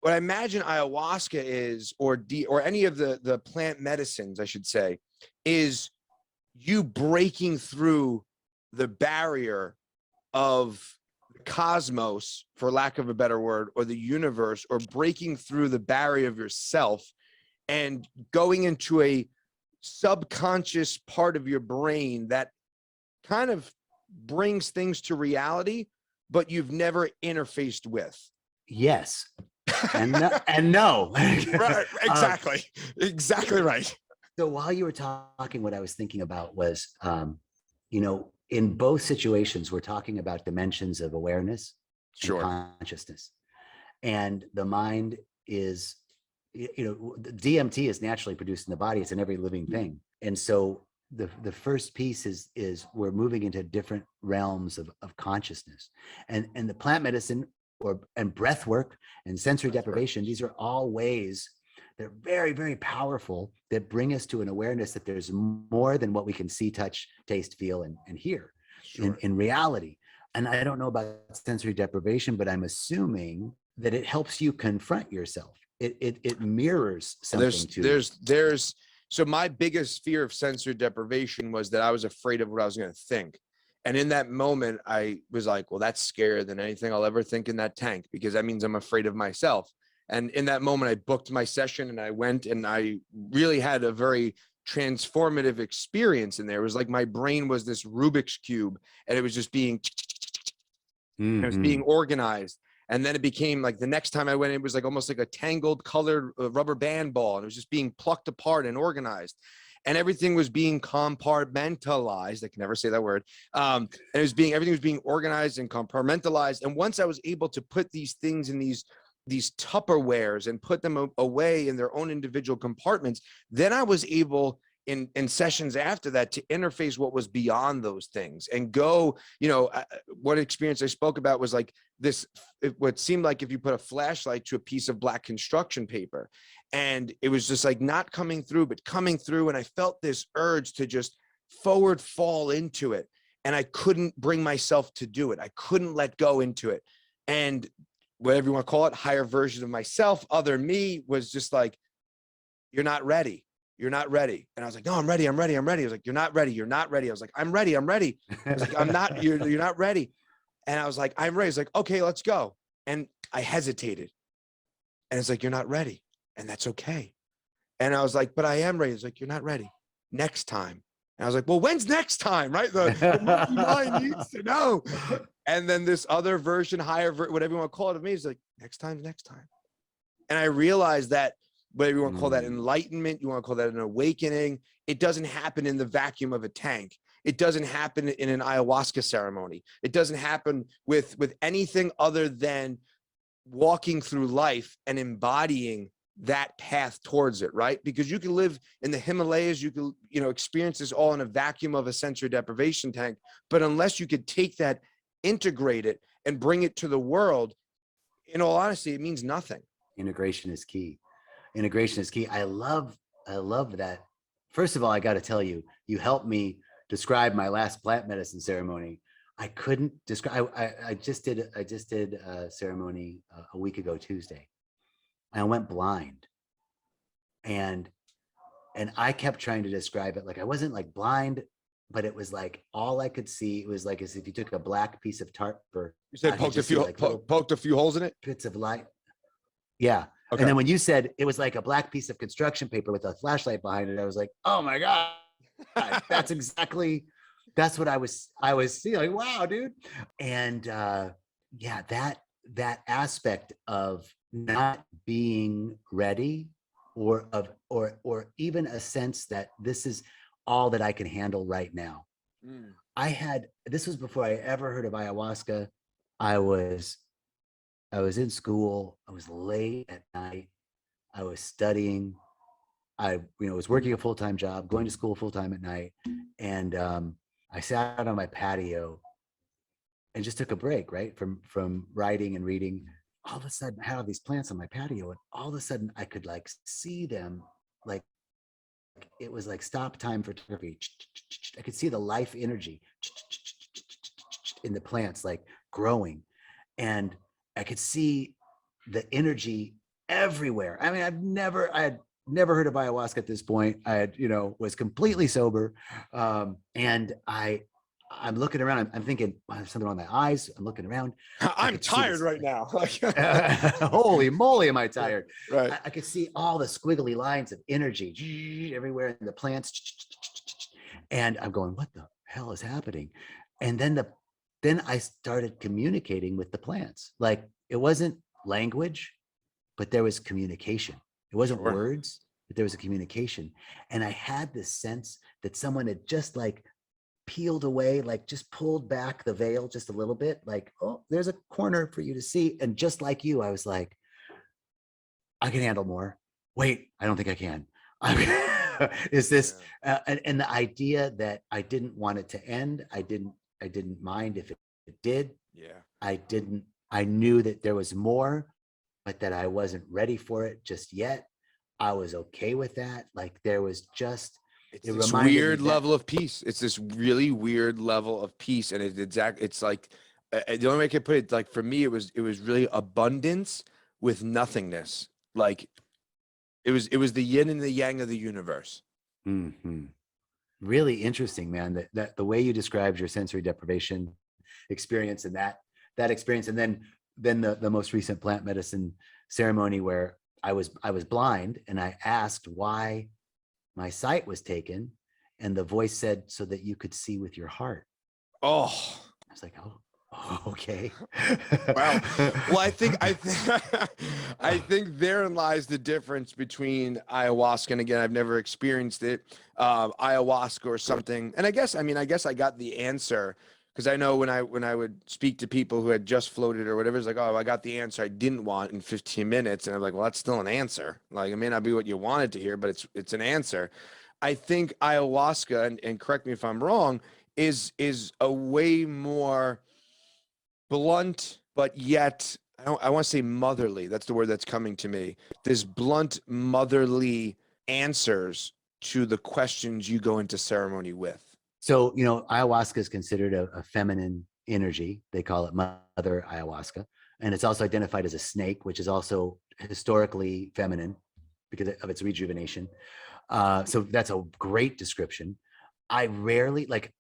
What I imagine ayahuasca is, or any of the plant medicines, I should say, is you breaking through the barrier of the cosmos, for lack of a better word, or the universe, or breaking through the barrier of yourself and going into a subconscious part of your brain that kind of brings things to reality, but you've never interfaced with. Yes. And no. Right, exactly. Exactly right. So while you were talking, what I was thinking about was, in both situations, we're talking about dimensions of awareness and consciousness. And the mind is, the DMT is naturally produced in the body. It's in every living thing. And so the first piece is we're moving into different realms of consciousness. And the plant medicine and breath work and sensory deprivation, these are all ways that are very, very powerful, that bring us to an awareness that there's more than what we can see, touch, taste, feel, and hear in reality. And I don't know about sensory deprivation, but I'm assuming that it helps you confront yourself. It mirrors something So my biggest fear of sensory deprivation was that I was afraid of what I was going to think. And in that moment, I was like, well, that's scarier than anything I'll ever think in that tank, because that means I'm afraid of myself. And in that moment, I booked my session and I went, and I really had a very transformative experience in there. It was like my brain was this Rubik's Cube, and it was just being, it was being organized. And then it became like, the next time I went, it was like almost like a tangled colored rubber band ball. And it was just being plucked apart and organized. And everything was being compartmentalized. I can never say that word. And everything was being organized and compartmentalized. And once I was able to put these things in these Tupperwares and put them away in their own individual compartments, then I was able in sessions after that to interface what was beyond those things and go, what experience I spoke about was like this, what seemed like if you put a flashlight to a piece of black construction paper, and it was just like not coming through, but coming through. And I felt this urge to just forward fall into it. And I couldn't bring myself to do it. I couldn't let go into it. And whatever you want to call it, higher version of myself, other me, was just like, you're not ready. You're not ready. And I was like, no, I'm ready. I'm ready. I'm ready. I was like, you're not ready. You're not ready. I was like, I'm ready. I'm ready. I was like, I'm not, you're not ready. And I was like, I'm ready. It's like, okay, let's go. And I hesitated. And it's like, you're not ready. And that's okay. And I was like, but I am ready. It's like, you're not ready. Next time. And I was like, well, when's next time? Right? The monkey mind needs to know. And then this other version, higher, whatever you want to call it, of me is like, next time. And I realized that, whatever you want to call that enlightenment, you want to call that an awakening, it doesn't happen in the vacuum of a tank. It doesn't happen in an ayahuasca ceremony. It doesn't happen with anything other than walking through life and embodying that path towards it, right? Because you can live in the Himalayas, you can, experience this all in a vacuum of a sensory deprivation tank. But unless you could take that, integrate it, and bring it to the world, in all honesty, it means nothing. Integration is key. Integration is key. I love that. First of all, I got to tell you, you helped me describe my last plant medicine ceremony. I couldn't describe. I just did a ceremony a week ago Tuesday. I went blind, and I kept trying to describe it. Like, I wasn't like blind, but it was like all I could see. It was like as if you took a black piece of tarp. You said poked a few holes in it. Bits of light. Yeah. And then when you said it was like a black piece of construction paper with a flashlight behind it, I was like, oh my God, that's exactly, that's what I was seeing. Like, wow, dude. And yeah, that aspect of not being ready, or even a sense that this is all that I can handle right now. This was before I ever heard of ayahuasca. I was in school. I was late at night. I was studying. I was working a full-time job, going to school full-time at night. And I sat out on my patio and just took a break, right? From writing and reading. All of a sudden I had all these plants on my patio, and all of a sudden I could like see them, like it was like stop time photography. I could see the life energy in the plants, like growing. And I could see the energy everywhere. I mean, I had never heard of ayahuasca at this point. I had, was completely sober. And I'm looking around. I'm thinking, I have something on my eyes. I'm looking around. I'm tired right now. Holy moly, am I tired? Right. I could see all the squiggly lines of energy everywhere in the plants. And I'm going, what the hell is happening? And then I started communicating with the plants. Like, it wasn't language, but there was communication. It wasn't words, but there was a communication. And I had this sense that someone had just like peeled away, like just pulled back the veil just a little bit, like, oh, there's a corner for you to see. And just like you, I was like, I can handle more. Wait, I don't think I can. Is this, and the idea that I didn't want it to end. I didn't mind if it did. Yeah. I knew that there was more, but that I wasn't ready for it just yet. I was okay with that. Like, there was just, it's this weird level of peace. It's this really weird level of peace. And it's like, the only way I could put it, like, for me, it was really abundance with nothingness. Like, it was the yin and the yang of the universe. Mm-hmm. Really interesting, man. That the way you described your sensory deprivation experience, and that experience, and then the most recent plant medicine ceremony where I was blind, and I asked why my sight was taken, and the voice said, so that you could see with your heart. Oh, I was like, oh, okay. Wow. Well, I think therein lies the difference between ayahuasca, and again, I've never experienced it, ayahuasca or something. And I guess I got the answer, because I know when I would speak to people who had just floated or whatever, it's like, oh, I got the answer I didn't want in 15 minutes. And I'm like, well, that's still an answer. Like, it may not be what you wanted to hear, but it's an answer. I think ayahuasca, and correct me if I'm wrong, is a way more blunt, but yet I want to say motherly. That's the word that's coming to me. This blunt, motherly answers to the questions you go into ceremony with. So, ayahuasca is considered a feminine energy. They call it mother ayahuasca. And it's also identified as a snake, which is also historically feminine because of its rejuvenation. So that's a great description. I rarely, like,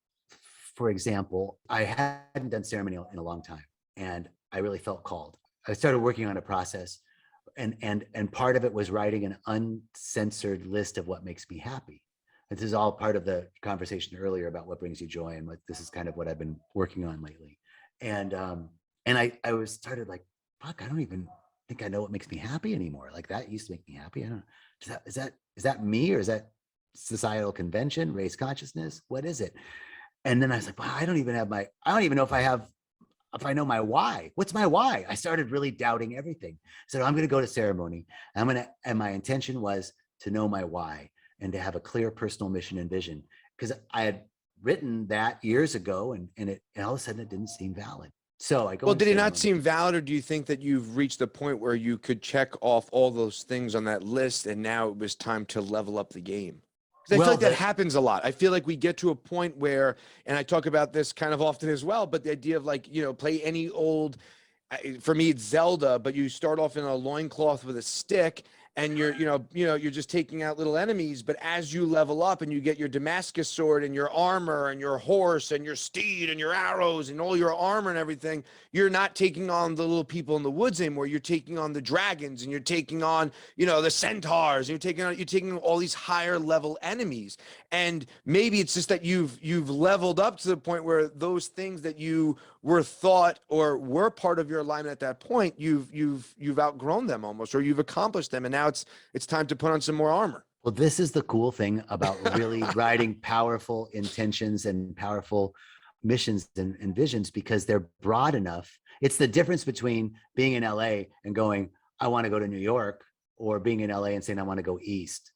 for example, I hadn't done ceremony in a long time, and I really felt called. I started working on a process, and part of it was writing an uncensored list of what makes me happy. This is all part of the conversation earlier about what brings you joy, and this is kind of what I've been working on lately. And I started like, fuck, I don't even think I know what makes me happy anymore. Like, that used to make me happy. I don't know. Is that me, or is that societal convention, race consciousness? What is it? And then I was like, wow, I don't even know if I know my why. What's my why? I started really doubting everything. So I'm going to go to ceremony. And my intention was to know my why, and to have a clear personal mission and vision, because I had written that years ago, and all of a sudden it didn't seem valid. So I go. Well, did it not seem valid, or do you think that you've reached the point where you could check off all those things on that list, and now it was time to level up the game? Because I feel like that happens a lot. I feel like we get to a point where, and I talk about this kind of often as well, but the idea of, like, play any old, for me it's Zelda, but you start off in a loincloth with a stick, and you're just taking out little enemies. But as you level up and you get your Damascus sword and your armor and your horse and your steed and your arrows and all your armor and everything, you're not taking on the little people in the woods anymore. You're taking on the dragons, and you're taking on, the centaurs, and you're taking on all these higher level enemies. And maybe it's just that you've leveled up to the point where those things that you were thought or were part of your alignment at that point, you've outgrown them almost, or you've accomplished them, and now it's time to put on some more armor. Well, this is the cool thing about really writing powerful intentions and powerful missions and visions, because they're broad enough. It's the difference between being in LA and going, I want to go to New York, or being in LA and saying, I want to go east.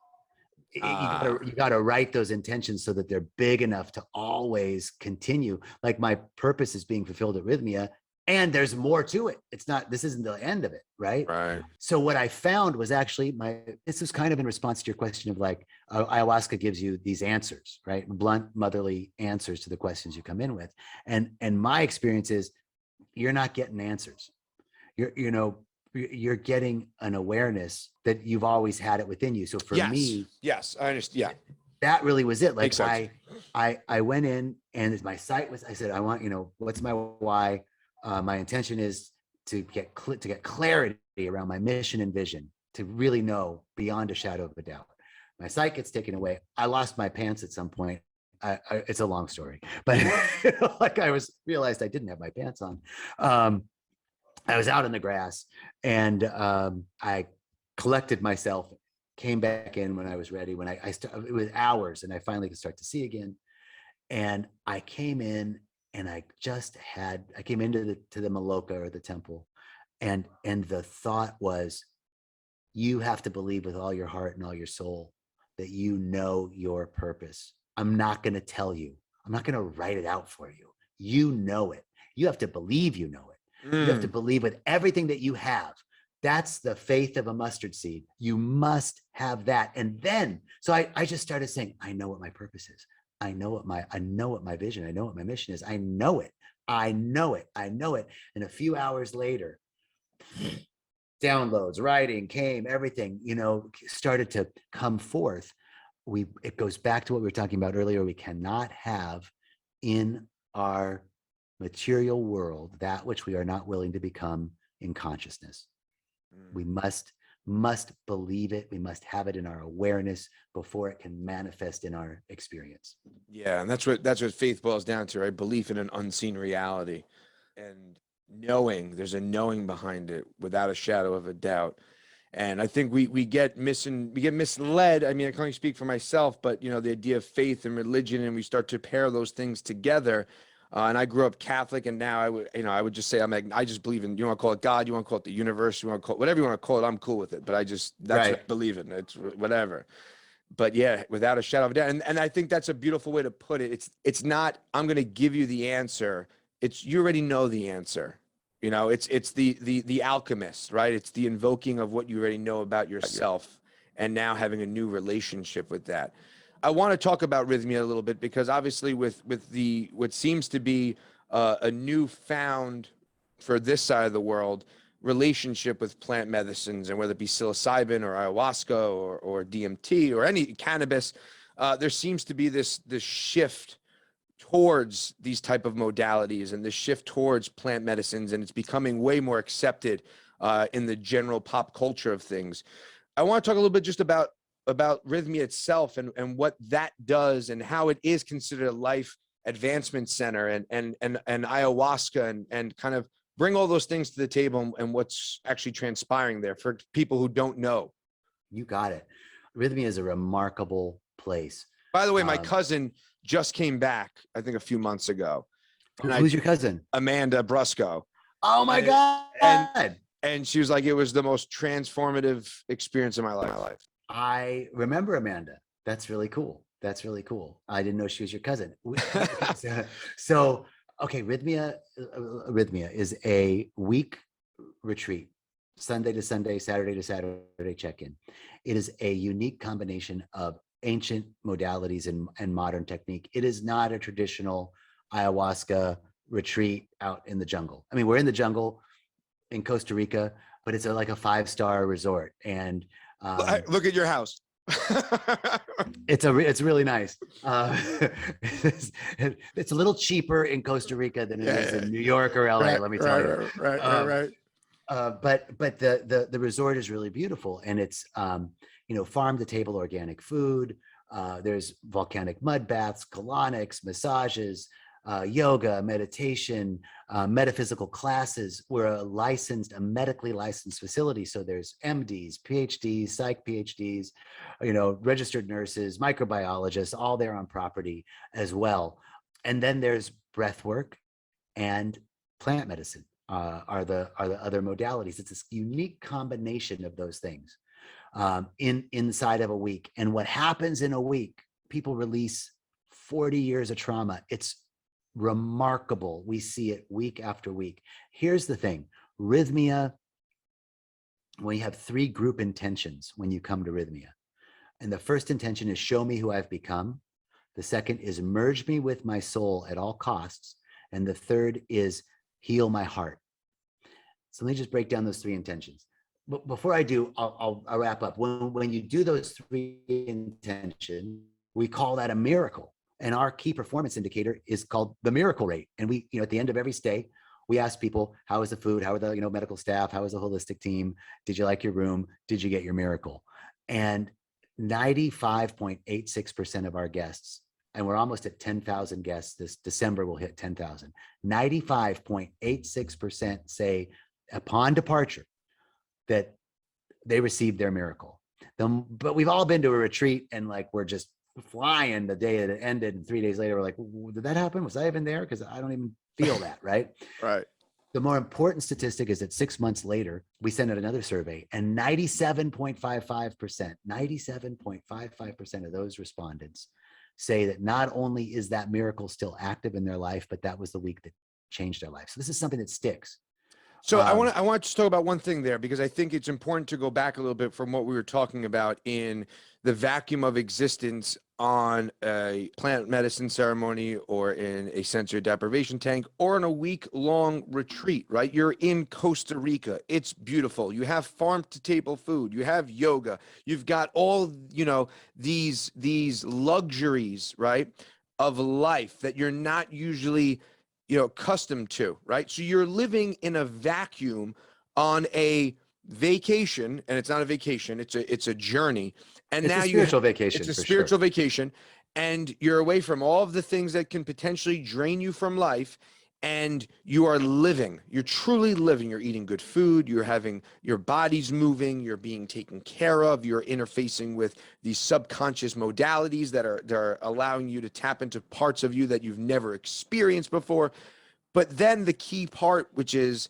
You got to write those intentions so that they're big enough to always continue. Like, my purpose is being fulfilled at Rhythmia, and there's more to it. This isn't the end of it. Right. So what I found was actually this is kind of in response to your question of like, ayahuasca gives you these answers, right? Blunt, motherly answers to the questions you come in with. And my experience is, you're not getting answers. You're getting an awareness that you've always had it within you. So for me, yes, I understand. Yeah, that really was it. Like, I went in, and my sight was, I said, I want, what's my why? My intention is to get clarity around my mission and vision, to really know beyond a shadow of a doubt. My sight gets taken away. I lost my pants at some point. It's a long story, but like, I realized I didn't have my pants on. I was out in the grass, and I collected myself, came back in when I was ready. When it was hours, and I finally could start to see again. And I came in, and I came into the Maloka, or the temple, and the thought was, you have to believe with all your heart and all your soul that you know your purpose. I'm not going to tell you. I'm not going to write it out for you. You know it. You have to believe you know it. You have to believe with everything that you have. That's the faith of a mustard seed. You must have that. And then, so I just started saying, I know what my purpose is. I know what my vision, I know what my mission is. I know it. And a few hours later, downloads, writing came, everything, started to come forth. It goes back to what we were talking about earlier. We cannot have in our material world that which we are not willing to become in consciousness. We must believe it. We must have it in our awareness before it can manifest in our experience. Yeah, and that's what faith boils down to, right? Belief in an unseen reality, and there's a knowing behind it without a shadow of a doubt. And I think we get misled. I mean, I can only speak for myself, but the idea of faith and religion, and we start to pair those things together. And I grew up Catholic, and now I would just say I just believe in, you want to call it God, you want to call it the universe, you want to call it whatever you want to call it, I'm cool with it. But that's what I believe in. It's whatever. But yeah, without a shadow of a doubt. And I think that's a beautiful way to put it. It's not, I'm going to give you the answer. It's, you already know the answer. It's the alchemist, right? It's the invoking of what you already know about yourself, and now having a new relationship with that. I want to talk about Rhythmia a little bit, because obviously with what seems to be a newfound, for this side of the world, relationship with plant medicines, and whether it be psilocybin or ayahuasca or DMT or any cannabis, there seems to be this shift towards these type of modalities, and this shift towards plant medicines, and it's becoming way more accepted in the general pop culture of things. I want to talk a little bit just about Rhythmia itself, and what that does, and how it is considered a life advancement center, and ayahuasca, and kind of bring all those things to the table, and what's actually transpiring there for people who don't know. You got it. Rhythmia is a remarkable place. By the way, my cousin just came back, I think a few months ago. Who's your cousin? Amanda Brusco. Oh my God. And she was like, it was the most transformative experience of my life. I remember Amanda. That's really cool. I didn't know she was your cousin. So okay, Rhythmia is a week retreat, Sunday to Sunday, Saturday to Saturday check-in. It is a unique combination of ancient modalities and modern technique. It is not a traditional ayahuasca retreat out in the jungle. I mean, we're in the jungle in Costa Rica, but it's like a 5-star resort. And Look at your house. It's really nice. It's a little cheaper in Costa Rica than it is in New York or LA. Let me tell you. Right. But the resort is really beautiful, and it's farm to table organic food. There's volcanic mud baths, colonics, massages, yoga, meditation, metaphysical classes. We're a medically licensed facility. So there's MDs, PhDs, psych PhDs, registered nurses, microbiologists, all there on property as well. And then there's breath work and plant medicine are the other modalities. It's this unique combination of those things inside of a week. And what happens in a week, people release 40 years of trauma. It's remarkable. We see it week after week. Here's the thing. Rhythmia, we have 3 group intentions when you come to Rhythmia. And the first intention is show me who I've become. The second is merge me with my soul at all costs. And the third is heal my heart. So let me just break down those 3 intentions. But before I do, I'll wrap up. When you do those 3 intentions, we call that a miracle. And our key performance indicator is called the miracle rate. And we, at the end of every stay, we ask people, how was the food? How are the, medical staff? How was the holistic team? Did you like your room? Did you get your miracle? And 95.86% of our guests, and we're almost at 10,000 guests. This December we'll hit 10,000. 95.86% say upon departure that they received their miracle. But we've all been to a retreat and we're just flying the day that it ended, and 3 days later we're like, did that happen? Was I even there? Because I don't even feel that, right? Right. The more important statistic is that 6 months later, we send out another survey, and 97.55% of those respondents say that not only is that miracle still active in their life, but that was the week that changed their life. So this is something that sticks. So I want to just talk about one thing there, because I think it's important to go back a little bit from what we were talking about in the vacuum of existence on a plant medicine ceremony or in a sensory deprivation tank or in a week-long retreat, right? You're in Costa Rica. It's beautiful. You have farm to table food. You have yoga. You've got all, these luxuries, right, of life that you're not usually accustomed to, right? So you're living in a vacuum on a vacation, and it's not a vacation, it's a journey. And it's now a spiritual vacation. It's a spiritual vacation, and you're away from all of the things that can potentially drain you from life, and you are living. You're truly living. You're eating good food. You're having your body's moving. You're being taken care of. You're interfacing with these subconscious modalities that are allowing you to tap into parts of you that you've never experienced before. But then the key part, which is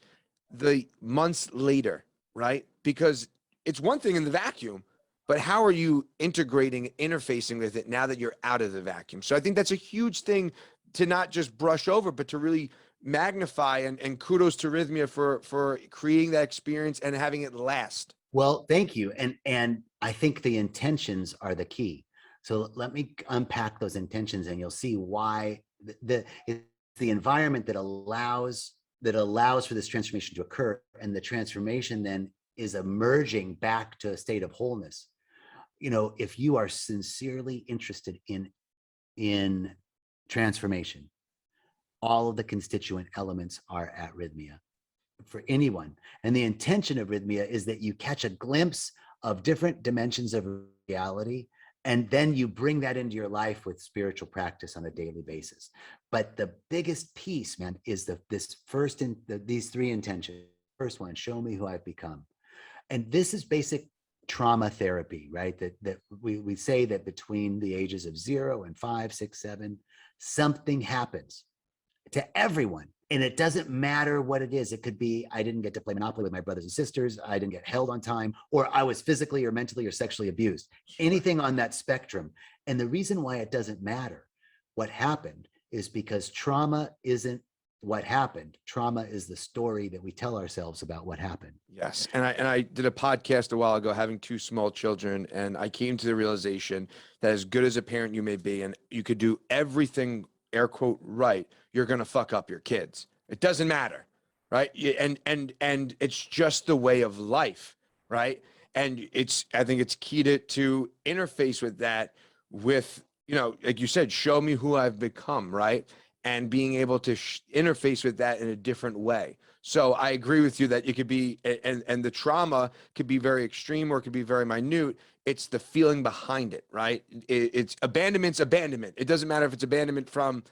the months later, right? Because it's one thing in the vacuum, but how are you integrating, interfacing with it now that you're out of the vacuum? So I think that's a huge thing to not just brush over, but to really magnify, and kudos to Rhythmia for creating that experience and having it last. Well, thank you. And I think the intentions are the key. So let me unpack those intentions, and you'll see why it's the environment that allows for this transformation to occur. And the transformation then is emerging back to a state of wholeness. If you are sincerely interested in transformation, all of the constituent elements are at Rhythmia for anyone. And the intention of Rhythmia is that you catch a glimpse of different dimensions of reality, and then you bring that into your life with spiritual practice on a daily basis. But the biggest piece, man, is these 3 intentions. First one, show me who I've become. And this is basic trauma therapy, right? That we say that between the ages of 0 and 5, 6, 7, something happens to everyone. And it doesn't matter what it is. It could be, I didn't get to play Monopoly with my brothers and sisters. I didn't get held on time, or I was physically or mentally or sexually abused. Anything on that spectrum. And the reason why it doesn't matter what happened is because trauma isn't what happened. Trauma is the story that we tell ourselves about what happened. Yes. And I did a podcast a while ago, having 2 small children, and I came to the realization that as good as a parent you may be, and you could do everything, air quote, right, you're going to fuck up your kids. It doesn't matter, right? And it's just the way of life, right? And I think it's key to interface with that with, like you said, show me who I've become, right? And being able to interface with that in a different way. So I agree with you that it could be, and the trauma could be very extreme or it could be very minute. It's the feeling behind it, right? It's abandonment's abandonment. It doesn't matter if it's abandonment from,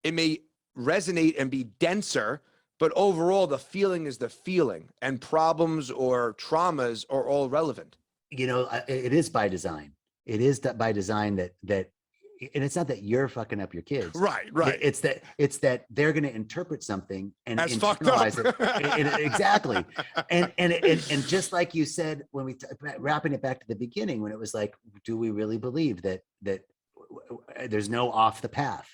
it may resonate and be denser, but overall the feeling is the feeling, and problems or traumas are all relevant. It is by design. It is that by design that and it's not that you're fucking up your kids. Right. It's that they're going to interpret something and That's internalize it. Exactly. And just like you said, when wrapping it back to the beginning, when it was like, do we really believe that there's no off the path,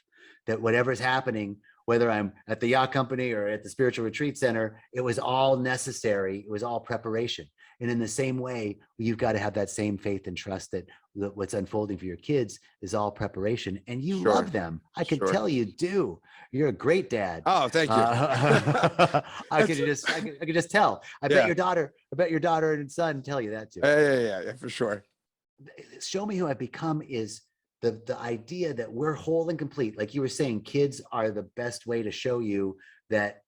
that whatever's happening, whether I'm at the yacht company or at the spiritual retreat center, it was all necessary. It was all preparation. And in the same way, you've got to have that same faith and trust that what's unfolding for your kids is all preparation. And you love them. I can tell you do. You're a great dad. Oh, thank you. I could just tell. I bet your daughter and son tell you that too. Yeah, for sure. Show me who I've become is the idea that we're whole and complete. Like you were saying, kids are the best way to show you that,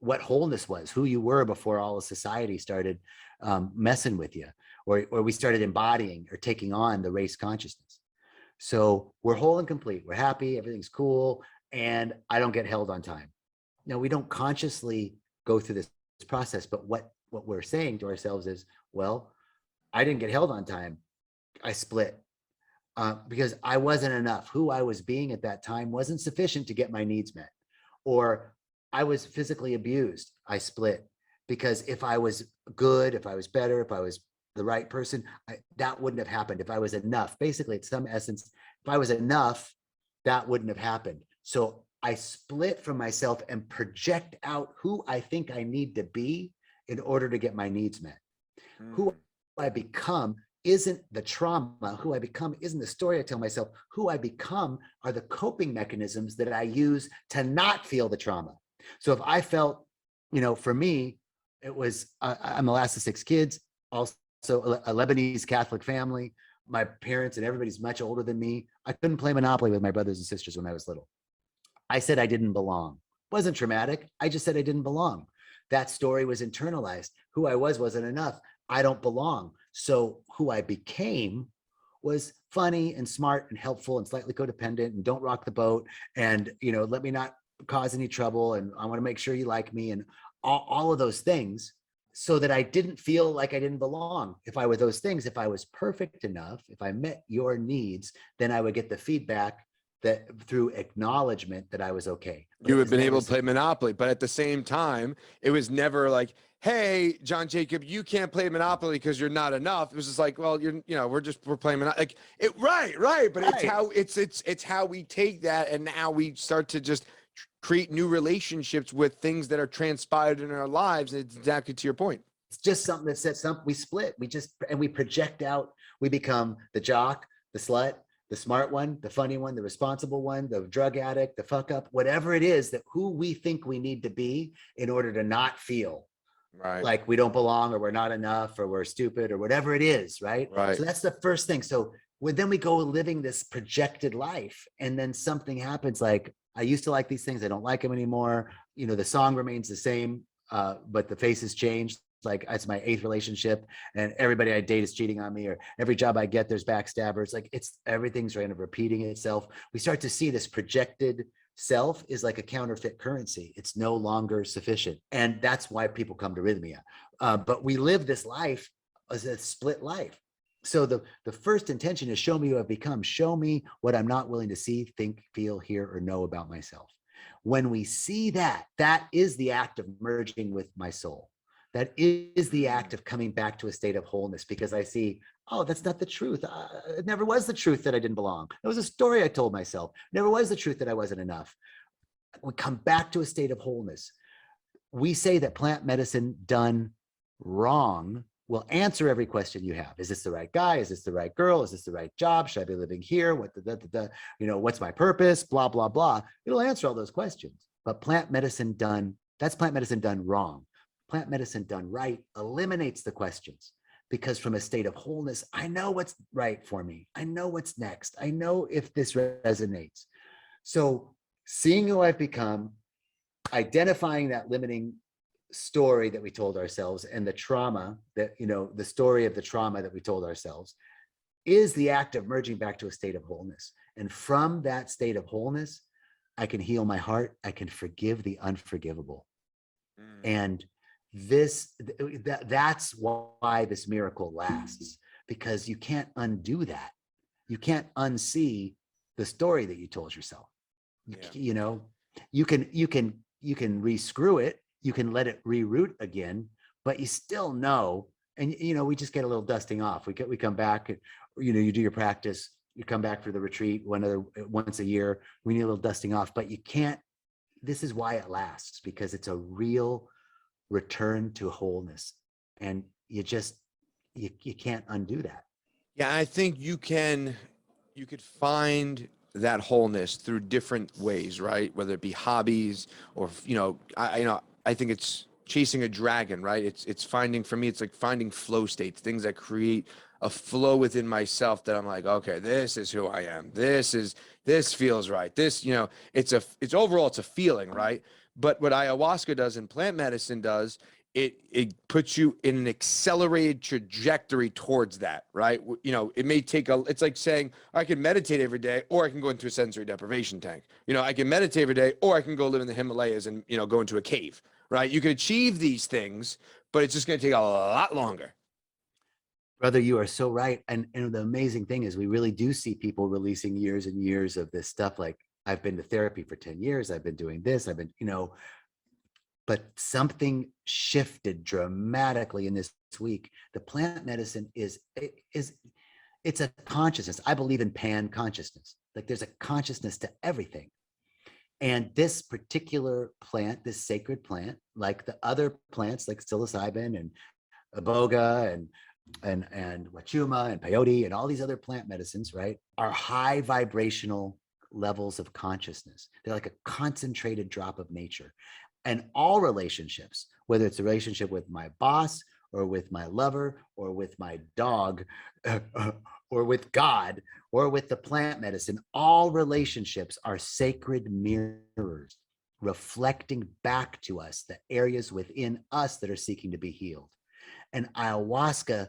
what wholeness was, who you were before all of society started messing with you, or we started embodying or taking on the race consciousness. So we're whole and complete. We're happy. Everything's cool. And I don't get held on time. Now, we don't consciously go through this process, but what we're saying to ourselves is, well, I didn't get held on time. I split. Because I wasn't enough. Who I was being at that time wasn't sufficient to get my needs met. Or I was physically abused. I split. Because if I was good, if I was better, if I was the right person, that wouldn't have happened. If I was enough, basically, at some essence, if I was enough, that wouldn't have happened. So I split from myself and project out who I think I need to be in order to get my needs met. Who I become isn't the trauma. Who I become isn't the story I tell myself. Who I become are the coping mechanisms that I use to not feel the trauma. So if I felt, for me, it was, I'm the last of 6 kids, also a Lebanese Catholic family. My parents and everybody's much older than me. I couldn't play Monopoly with my brothers and sisters when I was little. I said I didn't belong. Wasn't traumatic. I just said I didn't belong. That story was internalized. Who I was wasn't enough. I don't belong. So who I became was funny and smart and helpful and slightly codependent and don't rock the boat and, let me not cause any trouble. And I want to make sure you like me and all of those things, so that I didn't feel like I didn't belong. If I were those things, if I was perfect enough, if I met your needs, then I would get the feedback that through acknowledgement that I was okay. You have been able to play Monopoly, but at the same time, it was never like, hey, John Jacob, you can't play Monopoly because you're not enough. It was just like, well, we're playing Monopoly. Like it, right. But it's how we take that, and now we start to just create new relationships with things that are transpired in our lives. And it's exactly to your point. It's just something that sets up. We split. We project out. We become the jock, the slut, the smart one, the funny one, the responsible one, the drug addict, the fuck up, whatever it is, that who we think we need to be in order to not feel like we don't belong or we're not enough or we're stupid or whatever it is, right? So that's the first thing. So then we go living this projected life, and then something happens like, I used to like these things, I don't like them anymore. The song remains the same, but the face has changed. Like it's my 8th relationship and everybody I date is cheating on me, or every job I get, there's backstabbers. Like everything's kind of repeating itself. We start to see this projected self is like a counterfeit currency. It's no longer sufficient. And that's why people come to Rhythmia. But we live this life as a split life. So the first intention is show me who I've become. Show me what I'm not willing to see, think, feel, hear, or know about myself. When we see that, that is the act of merging with my soul. That is the act of coming back to a state of wholeness, because I see, oh, that's not the truth. It never was the truth that I didn't belong. It was a story I told myself. It never was the truth that I wasn't enough. We come back to a state of wholeness. We say that plant medicine done wrong will answer every question you have. Is this the right guy? Is this the right girl? Is this the right job? Should I be living here? What's my purpose? Blah, blah, blah. It'll answer all those questions. But plant medicine done wrong. Plant medicine done right eliminates the questions. because from a state of wholeness, I know what's right for me. I know what's next. I know if this resonates. So seeing who I've become, identifying that limiting story that we told ourselves and the trauma that, the story of the trauma that we told ourselves is the act of merging back to a state of wholeness. And from that state of wholeness, I can heal my heart. I can forgive the unforgivable. And that's why this miracle lasts, because you can't undo that. You can't unsee the story that you told yourself. You know, you can re-screw it. You can let it reroute again, but you still know. And, we just get a little dusting off. We come back, you do your practice, you come back for the retreat once a year. We need a little dusting off, but you can't, this is why it lasts, because it's a real return to wholeness. And you can't undo that. Yeah, I think you could find that wholeness through different ways, right? Whether it be hobbies or, I think it's chasing a dragon, right? It's finding, for me, it's like finding flow states, things that create a flow within myself that I'm like, okay, this is who I am. This feels right. It's overall, it's a feeling, right? But what ayahuasca does and plant medicine does, it puts you in an accelerated trajectory towards that, right? It may take it's like saying, I can meditate every day, or I can go into a sensory deprivation tank. I can meditate every day, or I can go live in the Himalayas and, go into a cave, right? You can achieve these things, but it's just going to take a lot longer. Brother, you are so right. And the amazing thing is we really do see people releasing years and years of this stuff. Like, I've been to therapy for 10 years. I've been doing this. But something shifted dramatically in this week. The plant medicine it's a consciousness. I believe in pan consciousness. Like, there's a consciousness to everything. And this particular plant, this sacred plant, like the other plants like psilocybin and iboga and wachuma and peyote and all these other plant medicines, right, are high vibrational levels of consciousness. They're like a concentrated drop of nature. And all relationships, whether it's a relationship with my boss or with my lover or with my dog or with God or with the plant medicine, all relationships are sacred mirrors reflecting back to us the areas within us that are seeking to be healed. And ayahuasca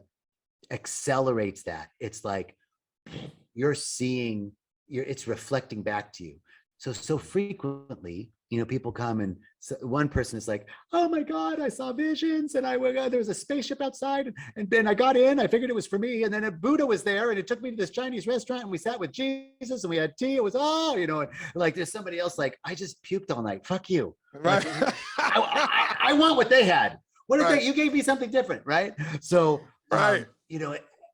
accelerates that. It's like it's reflecting back to you. So frequently, people come and one person is like, oh my God, I saw visions and there was a spaceship outside and then I got in, I figured it was for me. And then a Buddha was there and it took me to this Chinese restaurant and we sat with Jesus and we had tea. It was, like there's somebody else like, I just puked all night. Fuck you. Right. Like, I want what they had. What if you gave me something different, right? So, right.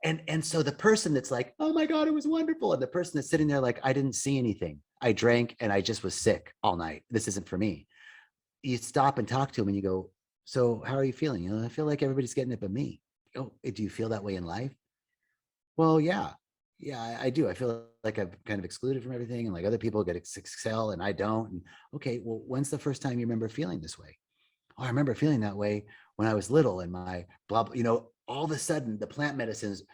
And so the person that's like, oh my God, it was wonderful. And the person that's sitting there like, I didn't see anything. I drank and I just was sick all night. This isn't for me. You stop and talk to them and you go, so how are you feeling? I feel like everybody's getting it but me. Oh, do you feel that way in life? Well, yeah, I do. I feel like I'm kind of excluded from everything and like other people get to excel and I don't. And okay, well, when's the first time you remember feeling this way? Oh, I remember feeling that way when I was little and my blah, blah, all of a sudden the plant medicines,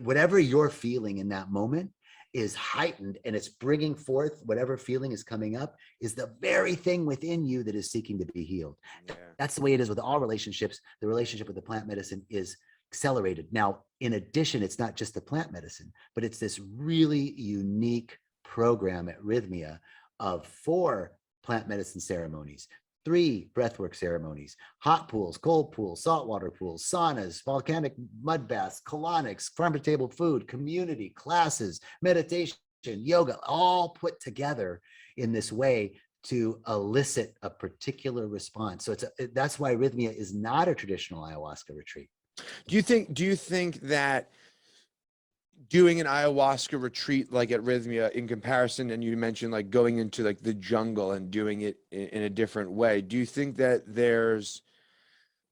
whatever you're feeling in that moment is heightened and it's bringing forth whatever feeling is coming up is the very thing within you that is seeking to be healed. Yeah. That's the way it is with all relationships. The relationship with the plant medicine is accelerated. Now, in addition, it's not just the plant medicine, but it's this really unique program at Rhythmia of 4 plant medicine ceremonies, 3 breathwork ceremonies, hot pools, cold pools, saltwater pools, saunas, volcanic mud baths, colonics, farm-to-table food, community, classes, meditation, yoga, all put together in this way to elicit a particular response. So that's why Rhythmia is not a traditional ayahuasca retreat. Do you think that doing an ayahuasca retreat like at Rhythmia in comparison, and you mentioned like going into like the jungle and doing it in a different way, do you think that there's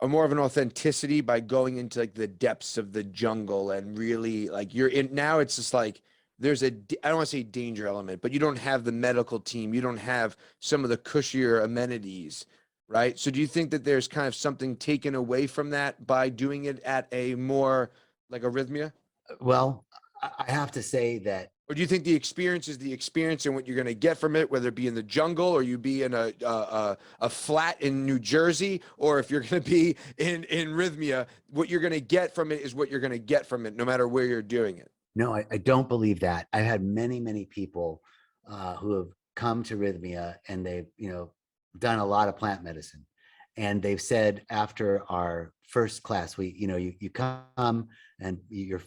a more of an authenticity by going into like the depths of the jungle and really like you're in now? It's just like there's I don't want to say danger element, but you don't have the medical team, you don't have some of the cushier amenities. right? So do you think that there's kind of something taken away from that by doing it at a more like arrhythmia? Well, I have to say that Or do you think the experience is the experience and what you're going to get from it, whether it be in the jungle or you be in a flat in New Jersey, or if you're going to be in Rhythmia, what you're going to get from it is what you're going to get from it, no matter where you're doing it? no, I don't believe that. I've had many people who have come to Rhythmia and they've, done a lot of plant medicine. And they've said after our first class, you come and you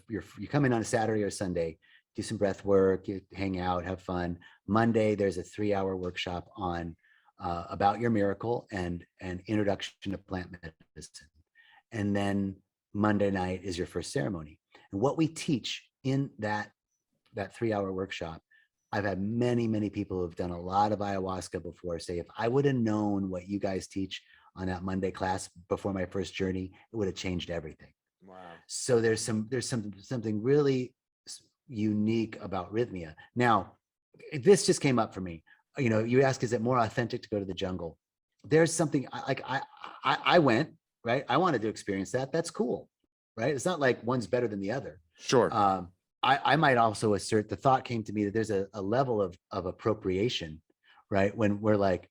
come in on a Saturday or Sunday, do some breath work, you hang out, have fun. Monday, there's a 3-hour workshop on about your miracle and an introduction to plant medicine. And then Monday night is your first ceremony. And what we teach in that 3-hour workshop, I've had many people who've done a lot of ayahuasca before say, if I would have known what you guys teach on that Monday class before my first journey, it would have changed everything. Wow. So there's something really unique about Rhythmia. Now, this just came up for me. You ask, is it more authentic to go to the jungle? There's something I went, right? I wanted to experience that. That's cool, right? It's not like one's better than the other. Sure. I might also assert, the thought came to me that there's a level of appropriation, right? When we're like,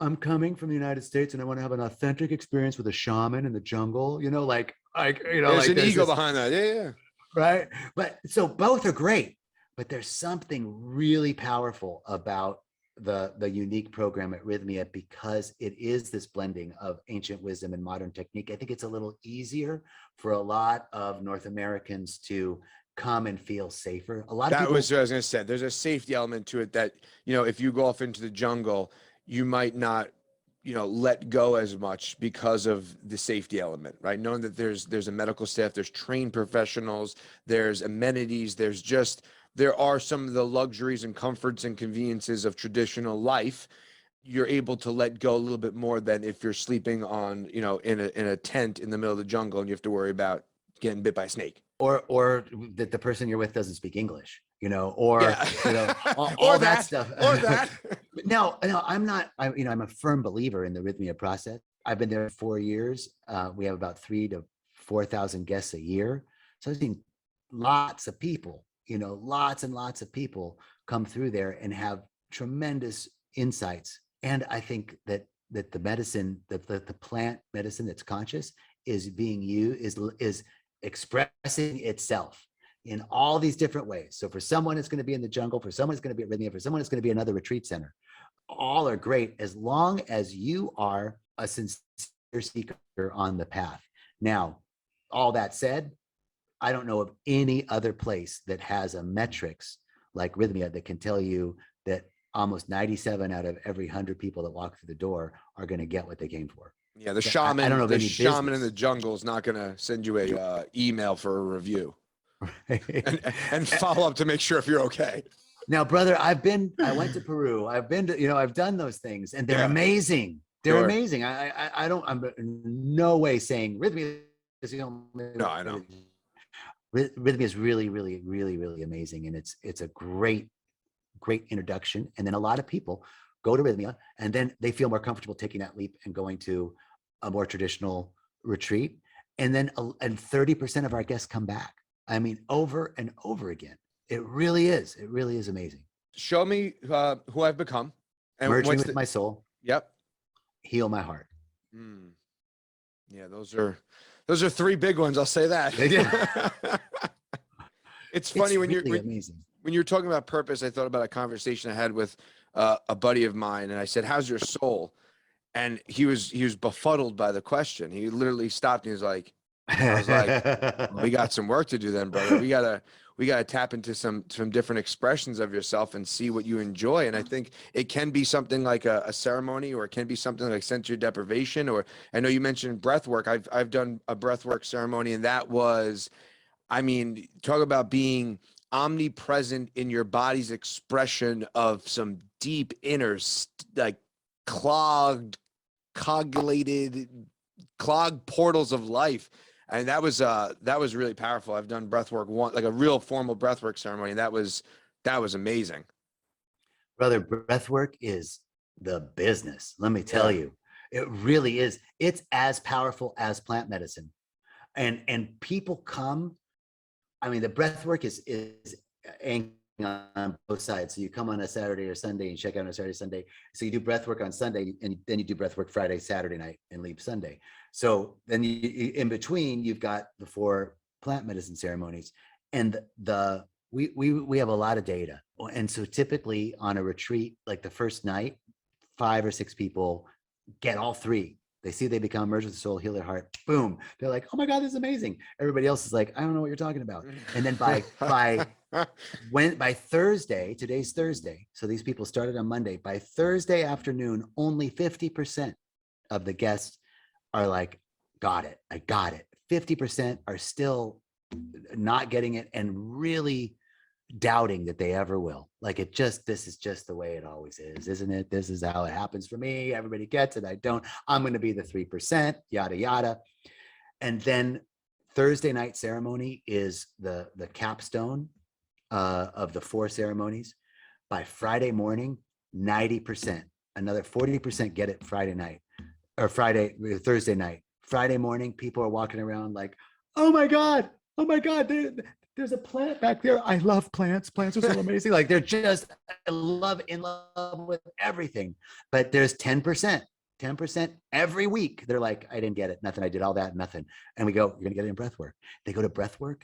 I'm coming from the United States and I want to have an authentic experience with a shaman in the jungle, there's like an ego behind that. Yeah. right? But so both are great, but there's something really powerful about the unique program at Rhythmia because it is this blending of ancient wisdom and modern technique. I think it's a little easier for a lot of North Americans to come and feel safer. A lot of people. That was what I was going to say. There's a safety element to it that, if you go off into the jungle, you might not, let go as much because of the safety element, right? Knowing that there's a medical staff, there's trained professionals, there's amenities, there are some of the luxuries and comforts and conveniences of traditional life. You're able to let go a little bit more than if you're sleeping on, in a tent in the middle of the jungle and you have to worry about getting bit by a snake. Or that the person you're with doesn't speak English, all Or that stuff. Or that. No, I'm not. I'm a firm believer in the Rhythmia process. I've been there 4 years. We have about 3,000 to 4,000 guests a year. So I've seen lots of people, lots and lots of people come through there and have tremendous insights. And I think that the medicine, the plant medicine that's conscious is being used, is expressing itself in all these different ways. So for someone, it's going to be in the jungle. For someone, it's going to be at Rhythmia. For someone, it's going to be another retreat center. All are great as long as you are a sincere seeker on the path. Now, all that said, I don't know of any other place that has a metrics like Rhythmia that can tell you that almost 97 out of every 100 people that walk through the door are going to get what they came for. Yeah, the shaman. I don't know the any shaman business. in the jungle is not going to send you a email for a review and follow up to make sure if you're okay. Now, brother, I went to Peru. I've been to, I've done those things, and they're amazing. They're Sure. amazing. I'm in no way saying Rhythmia is the only. No, I know. Rhythmia is really amazing, and it's a great introduction. And then a lot of people go to Rhythmia, and then they feel more comfortable taking that leap and going to a more traditional retreat. And then and 30% of our guests come back. I mean, over and over again. It really is amazing. Show me who I've become. And Merging with my soul. Yep. Heal my heart. Yeah, those are 3 big ones. I'll say that. It's funny when you're talking about purpose. I thought about a conversation I had with a buddy of mine, and I said, "How's your soul?" And he was befuddled by the question. He literally stopped and he was like, I was like, "We got some work to do then, brother. We gotta tap into some different expressions of yourself and see what you enjoy." And I think it can be something like a ceremony, or it can be something like sensory deprivation. Or I know you mentioned breath work. I've done a breath work ceremony, and that was, talk about being omnipresent in your body's expression of some deep inner, like clogged portals of life. And that was really powerful. I've done breathwork like a real formal breathwork ceremony. And that was amazing. Brother, breathwork is the business. Let me tell you, It really is. It's as powerful as plant medicine. And people come, I mean, the breath work is anchoring on both sides. So you come on a Saturday or Sunday and check out on a Saturday, Sunday. So you do breath work on Sunday, and then you do breath work Friday, Saturday night, and leave Sunday. So then in between, you've got the 4 plant medicine ceremonies, and we have a lot of data. And so typically on a retreat, like the first night, 5 or 6 people get all 3. They see they become merged with the soul, heal their heart. Boom. They're like, oh my God, this is amazing. Everybody else is like, I don't know what you're talking about. And then by Thursday, today's Thursday. So these people started on Monday. By Thursday afternoon, only 50% of the guests are like, got it. I got it. 50% are still not getting it and really doubting that they ever will. Like this is just the way it always is, isn't it? This is how it happens for me. Everybody gets it. I don't. I'm going to be the 3%, yada, yada. And then Thursday night ceremony is the capstone of the 4 ceremonies. By Friday morning, 90%, another 40% get it Friday night or Thursday night. Friday morning, people are walking around like, oh my God, there's a plant back there. I love plants. Plants are so amazing. Like they're just in love with everything. But there's 10% every week. They're like, I didn't get it. Nothing. I did all that. Nothing. And we go, you're going to get it in breath work. They go to breath work,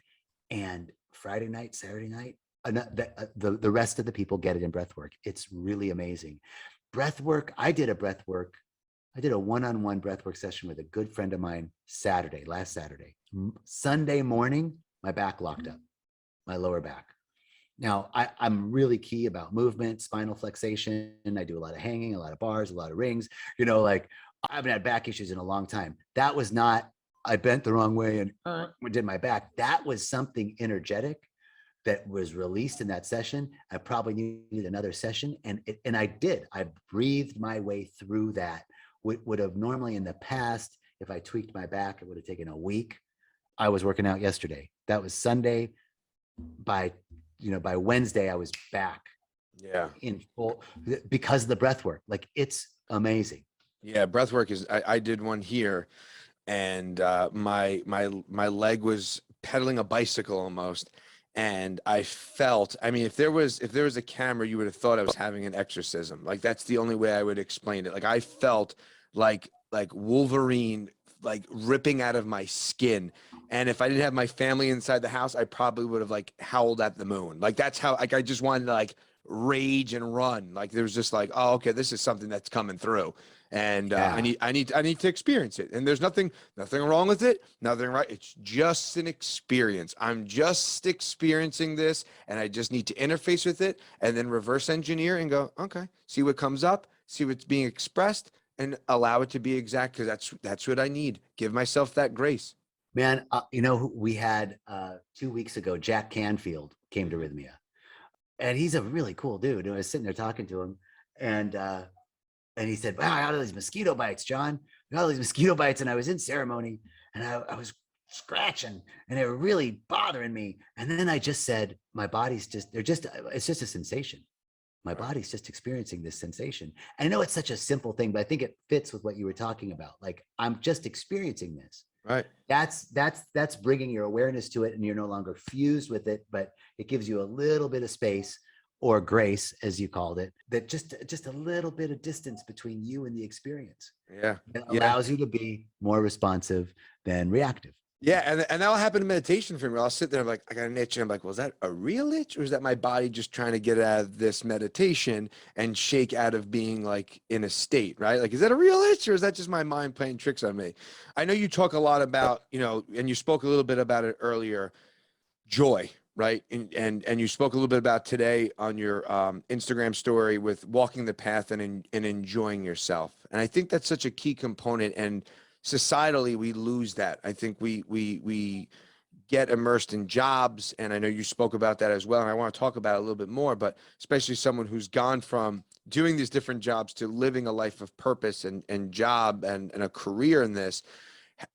and Friday night, Saturday night, the rest of the people get it in breath work. It's really amazing. Breath work. I did a one-on-one breath work session with a good friend of mine last Saturday. Sunday morning, my back locked up, my lower back. Now, I'm really key about movement, spinal flexation. I do a lot of hanging, a lot of bars, a lot of rings. Like I haven't had back issues in a long time. That was not, I bent the wrong way and did my back. That was something energetic that was released in that session. I probably needed another session. And I did. I breathed my way through that. Would have normally in the past, if I tweaked my back, it would have taken a week. I was working out yesterday. That was Sunday. By Wednesday, I was back. Yeah. In full because of the breath work. Like it's amazing. Yeah, breath work is. I did one here, and my leg was pedaling a bicycle almost, and I felt. I mean, if there was a camera, you would have thought I was having an exorcism. Like that's the only way I would explain it. Like I felt like Wolverine, like ripping out of my skin. And if I didn't have my family inside the house, I probably would have like howled at the moon. Like that's how, like I just wanted to like rage and run. Like there was just like, oh, okay, this is something that's coming through, and I need to experience it. And there's nothing wrong with it, nothing right. It's just an experience. I'm just experiencing this, and I just need to interface with it, and then reverse engineer and go, okay, see what comes up, see what's being expressed, and allow it to be exact, because that's what I need. Give myself that grace. Man, we had 2 weeks ago, Jack Canfield came to Rhythmia, and he's a really cool dude. And I was sitting there talking to him, and he said, wow, I got all these mosquito bites, John. I got all these mosquito bites, and I was in ceremony, and I was scratching, and they were really bothering me. And then I just said, my body's it's just a sensation. My body's just experiencing this sensation. And I know it's such a simple thing, but I think it fits with what you were talking about. Like, I'm just experiencing this. Right. That's bringing your awareness to it, and you're no longer fused with it, but it gives you a little bit of space, or grace, as you called it, that just a little bit of distance between you and the experience. Yeah. It allows you to be more responsive than reactive. Yeah, and that'll happen in meditation for me. I'll sit there, I'm like, I got an itch, and I'm like, well, is that a real itch, or is that my body just trying to get out of this meditation and shake out of being like in a state, right? Like, is that a real itch, or is that just my mind playing tricks on me? I know you talk a lot about, and you spoke a little bit about it earlier, joy, right? And you spoke a little bit about today on your Instagram story with walking the path and enjoying yourself. And I think that's such a key component, and societally we lose that. I think we get immersed in jobs, and I know you spoke about that as well, and I want to talk about it a little bit more, but especially someone who's gone from doing these different jobs to living a life of purpose and job and a career in this,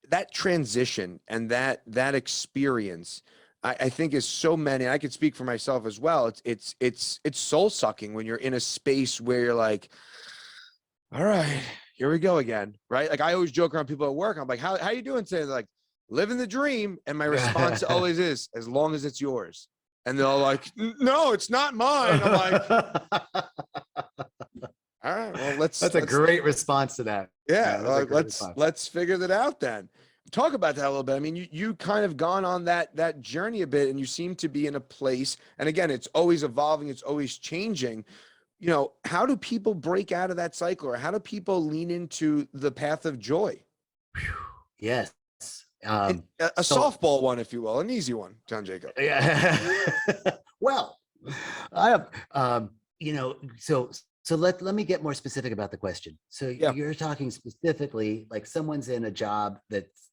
that transition and that experience, I think is so many, and I can speak for myself as well. It's soul sucking when you're in a space where you're like, all right, here we go again, right? Like I always joke around people at work. I'm like, how you doing today? They're like, living the dream. And my response always is, as long as it's yours. And they're all like, no, it's not mine. I'm like, all right, well, That's a great response to that. Yeah, let's figure that out then. Talk about that a little bit. I mean, you kind of gone on that journey a bit, and you seem to be in a place. And again, it's always evolving, it's always changing. You know, how do people break out of that cycle, or how do people lean into the path of joy? Yes. A softball one, if you will, an easy one, John Jacob. Yeah. Well, I have, so let me get more specific about the question. So you're talking specifically like someone's in a job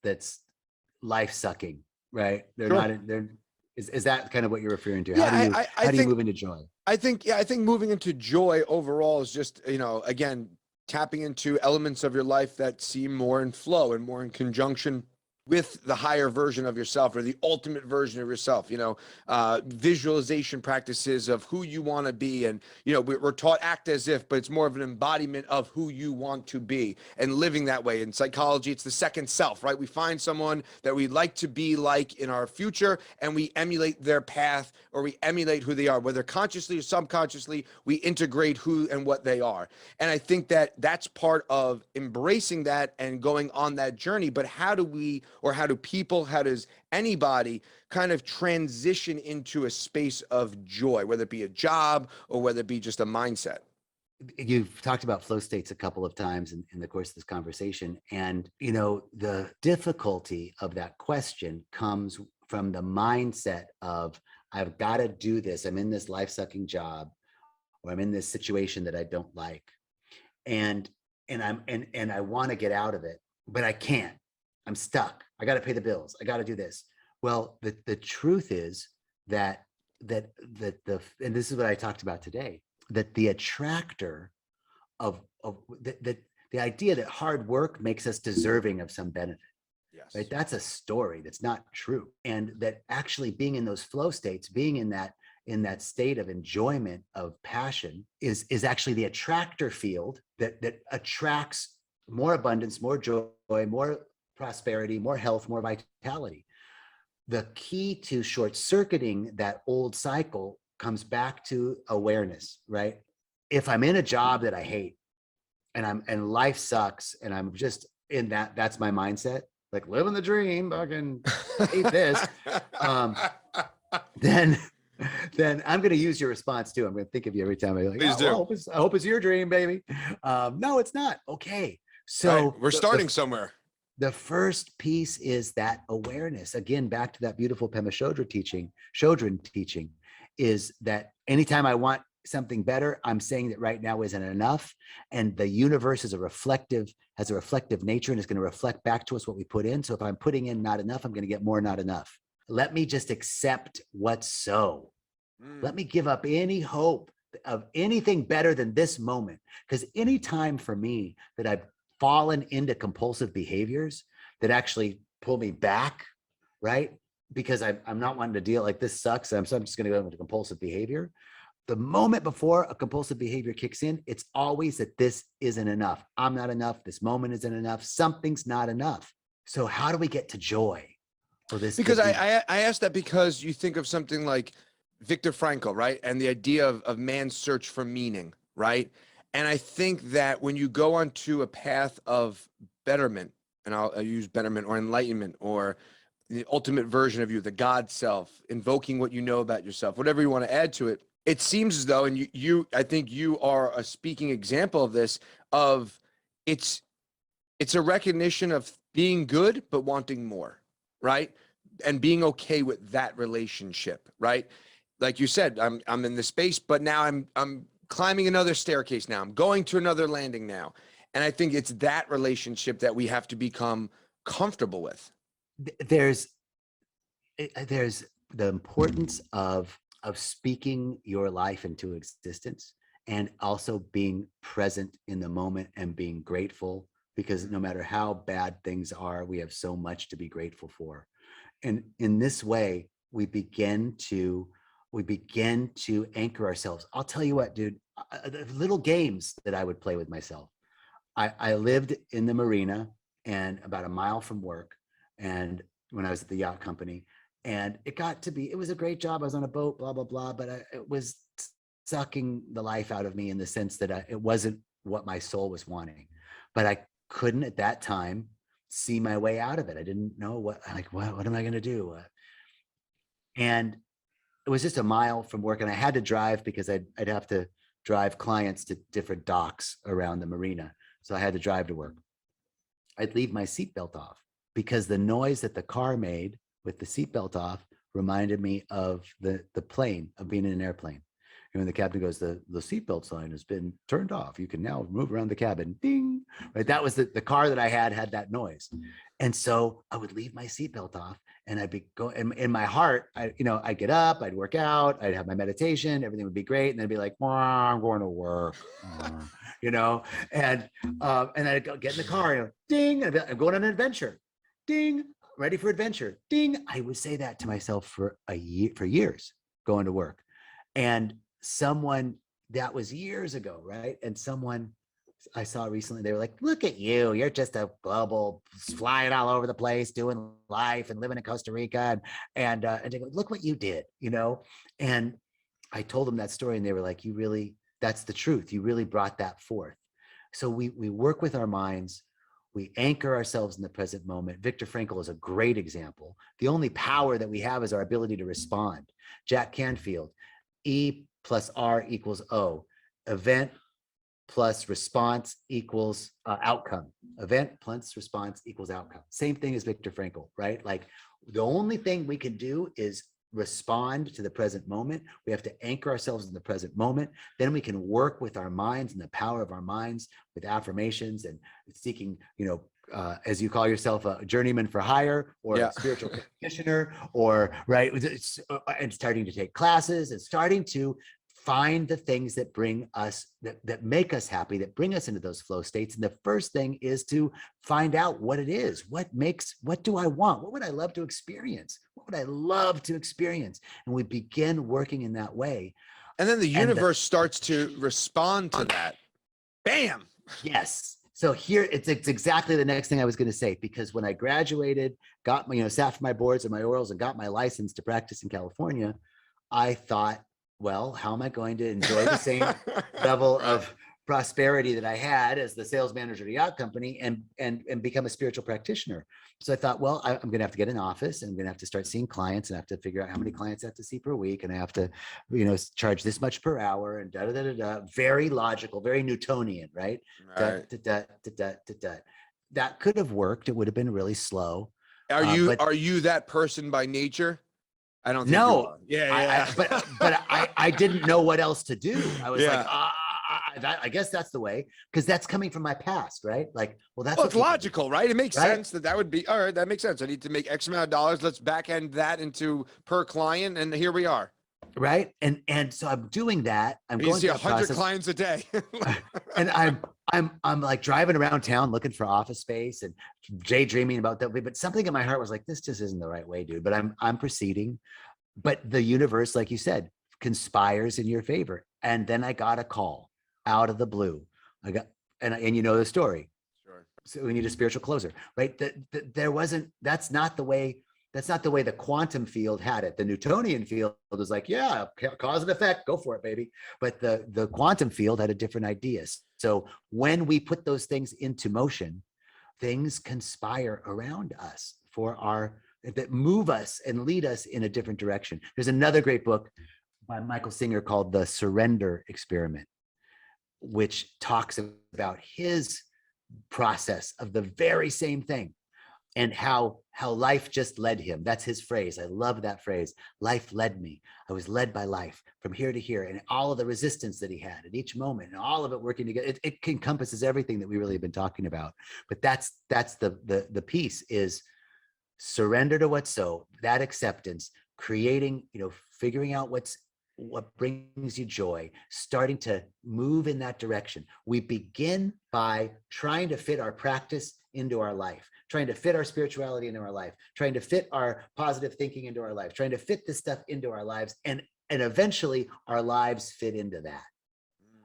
that's life sucking, right? Is that kind of what you're referring to? Yeah, How do you move into joy? I think moving into joy overall is just, again, tapping into elements of your life that seem more in flow and more in conjunction with the higher version of yourself, or the ultimate version of yourself, visualization practices of who you want to be. And, we're taught act as if, but it's more of an embodiment of who you want to be and living that way. In psychology, it's the second self, right? We find someone that we'd like to be like in our future, and we emulate their path, or we emulate who they are, whether consciously or subconsciously, we integrate who and what they are. And I think that that's part of embracing that and going on that journey. But how do does anybody kind of transition into a space of joy, whether it be a job or whether it be just a mindset? You've talked about flow states a couple of times in the course of this conversation. And, the difficulty of that question comes from the mindset of, I've got to do this. I'm in this life-sucking job, or I'm in this situation that I don't like. And I want to get out of it, but I can't. I'm stuck. I got to pay the bills. I got to do this. Well, the truth is that and this is what I talked about today, that the attractor of the idea that hard work makes us deserving of some benefit. Yes. Right? That's a story that's not true. And that actually being in those flow states, being in that state of enjoyment, of passion, is actually the attractor field that attracts more abundance, more joy, more prosperity, more health, more vitality. The key to short-circuiting that old cycle comes back to awareness, right? If I'm in a job that I hate and life sucks, and I'm just in that's my mindset, like living the dream, fucking hate this, then I'm going to use your response too. I'm going to think of you every time. I'm like, Please do. I hope it's your dream, baby. No, it's not. Okay. So right, we're starting somewhere. The first piece is that awareness. Again, back to that beautiful Pema Chodron teaching, is that anytime I want something better, I'm saying that right now isn't enough. And the universe has a reflective nature, and is going to reflect back to us what we put in. So if I'm putting in not enough, I'm going to get more not enough. Let me just accept what's so. Let me give up any hope of anything better than this moment. Because any time for me that I've fallen into compulsive behaviors that actually pull me back, right? Because I'm not wanting to deal, like this sucks, so I'm just going to go into compulsive behavior. The moment before a compulsive behavior kicks in, it's always that this isn't enough. I'm not enough. This moment isn't enough. Something's not enough. So how do we get to joy? Because I asked that because you think of something like Viktor Frankl, right? And the idea of man's search for meaning, right? And I think that when you go onto a path of betterment, and I'll use betterment or enlightenment or the ultimate version of you, the God self, invoking what you know about yourself, whatever you want to add to it, it seems as though, and I think you are a speaking example of this, of it's a recognition of being good, but wanting more, right? And being okay with that relationship, right? Like you said, I'm in this space, but now I'm climbing another staircase now. I'm going to another landing now. And I think it's that relationship that we have to become comfortable with. There's the importance of speaking your life into existence, and also being present in the moment and being grateful, because no matter how bad things are, we have so much to be grateful for. And in this way, we begin to anchor ourselves. I'll tell you what, dude, little games that I would play with myself. I lived in the marina and about a mile from work, and when I was at the yacht company, and it was a great job. I was on a boat, blah, blah, blah, but it was sucking the life out of me in the sense that it wasn't what my soul was wanting, but I couldn't at that time see my way out of it. I didn't know what am I going to do? And it was just a mile from work, and I had to drive because I'd have to drive clients to different docks around the marina. So I had to drive to work. I'd leave my seatbelt off because the noise that the car made with the seatbelt off reminded me of the plane, of being in an airplane. And when the captain goes, the seatbelt sign has been turned off. You can now move around the cabin. Ding. Right. That was the car that I had that noise. And so I would leave my seatbelt off, and I'd be going in my heart. I'd get up, I'd work out, I'd have my meditation, everything would be great. And then I'd be like, I'm going to work, and I'd go get in the car, ding, and I'm going on an adventure, ding, ready for adventure, ding. I would say that to myself for years, going to work. And someone, that was years ago, right? And someone I saw recently, they were like, look at you, you're just a global, flying all over the place, doing life and living in Costa Rica. And they go, look what you did, And I told them that story, and they were like, that's the truth. You really brought that forth. So we work with our minds. We anchor ourselves in the present moment. Viktor Frankl is a great example. The only power that we have is our ability to respond. Jack Canfield, E plus R equals O. Event plus response equals outcome. Event plus response equals outcome. Same thing as Viktor Frankl, right? Like, the only thing we can do is respond to the present moment. We have to anchor ourselves in the present moment. Then we can work with our minds and the power of our minds with affirmations and seeking, as you call yourself, a journeyman for hire, or a spiritual practitioner, or right, and starting to take classes and starting to find the things that bring us, that make us happy, that bring us into those flow states. And the first thing is to find out what it is. What do I want? What would I love to experience? What would I love to experience? And we begin working in that way. And then the universe starts to respond to that. Bam. Yes. So here, it's exactly the next thing I was going to say, because when I graduated, got my, sat for my boards and my orals and got my license to practice in California, I thought, well, how am I going to enjoy the same level of prosperity that I had as the sales manager at a yacht company and become a spiritual practitioner? So I thought, well, I'm going to have to get an office, and I'm going to have to start seeing clients, and I have to figure out how many clients I have to see per week. And I have to, charge this much per hour, and da, da, da, da, da. Very logical, very Newtonian, right? Right. Da, da, da, da, da, da. That could have worked. It would have been really slow. Are you that person by nature? I don't think no. you are. Yeah. But I didn't know what else to do. I was like, I guess that's the way, because that's coming from my past, right? Like, well, that's it's logical, right? It makes right? sense that would be all right. That makes sense. I need to make X amount of dollars. Let's back end that into per client, and here we are. Right, and so I'm doing that. I'm going to 100 clients a day, and I'm like driving around town looking for office space and daydreaming about that. But something in my heart was like, this just isn't the right way, dude. But I'm proceeding. But the universe, like you said, conspires in your favor. And then I got a call out of the blue. And you know the story. Sure. So we need a spiritual closer, right? That's not the way the quantum field had it. The Newtonian field was like, yeah, cause and effect, go for it, baby. But the quantum field had a different idea. So when we put those things into motion, things conspire around us that move us and lead us in a different direction. There's another great book by Michael Singer called The Surrender Experiment, which talks about his process of the very same thing and how life just led him. That's his phrase. I love that phrase. Life led me. I was led by life from here to here, and all of the resistance that he had at each moment, and all of it working together. It encompasses everything that we really have been talking about. But that's the piece is surrender to what's so, that acceptance, creating, figuring out what brings you joy, starting to move in that direction. We begin by trying to fit our practice into our life, trying to fit our spirituality into our life, trying to fit our positive thinking into our life, trying to fit this stuff into our lives. And eventually our lives fit into that.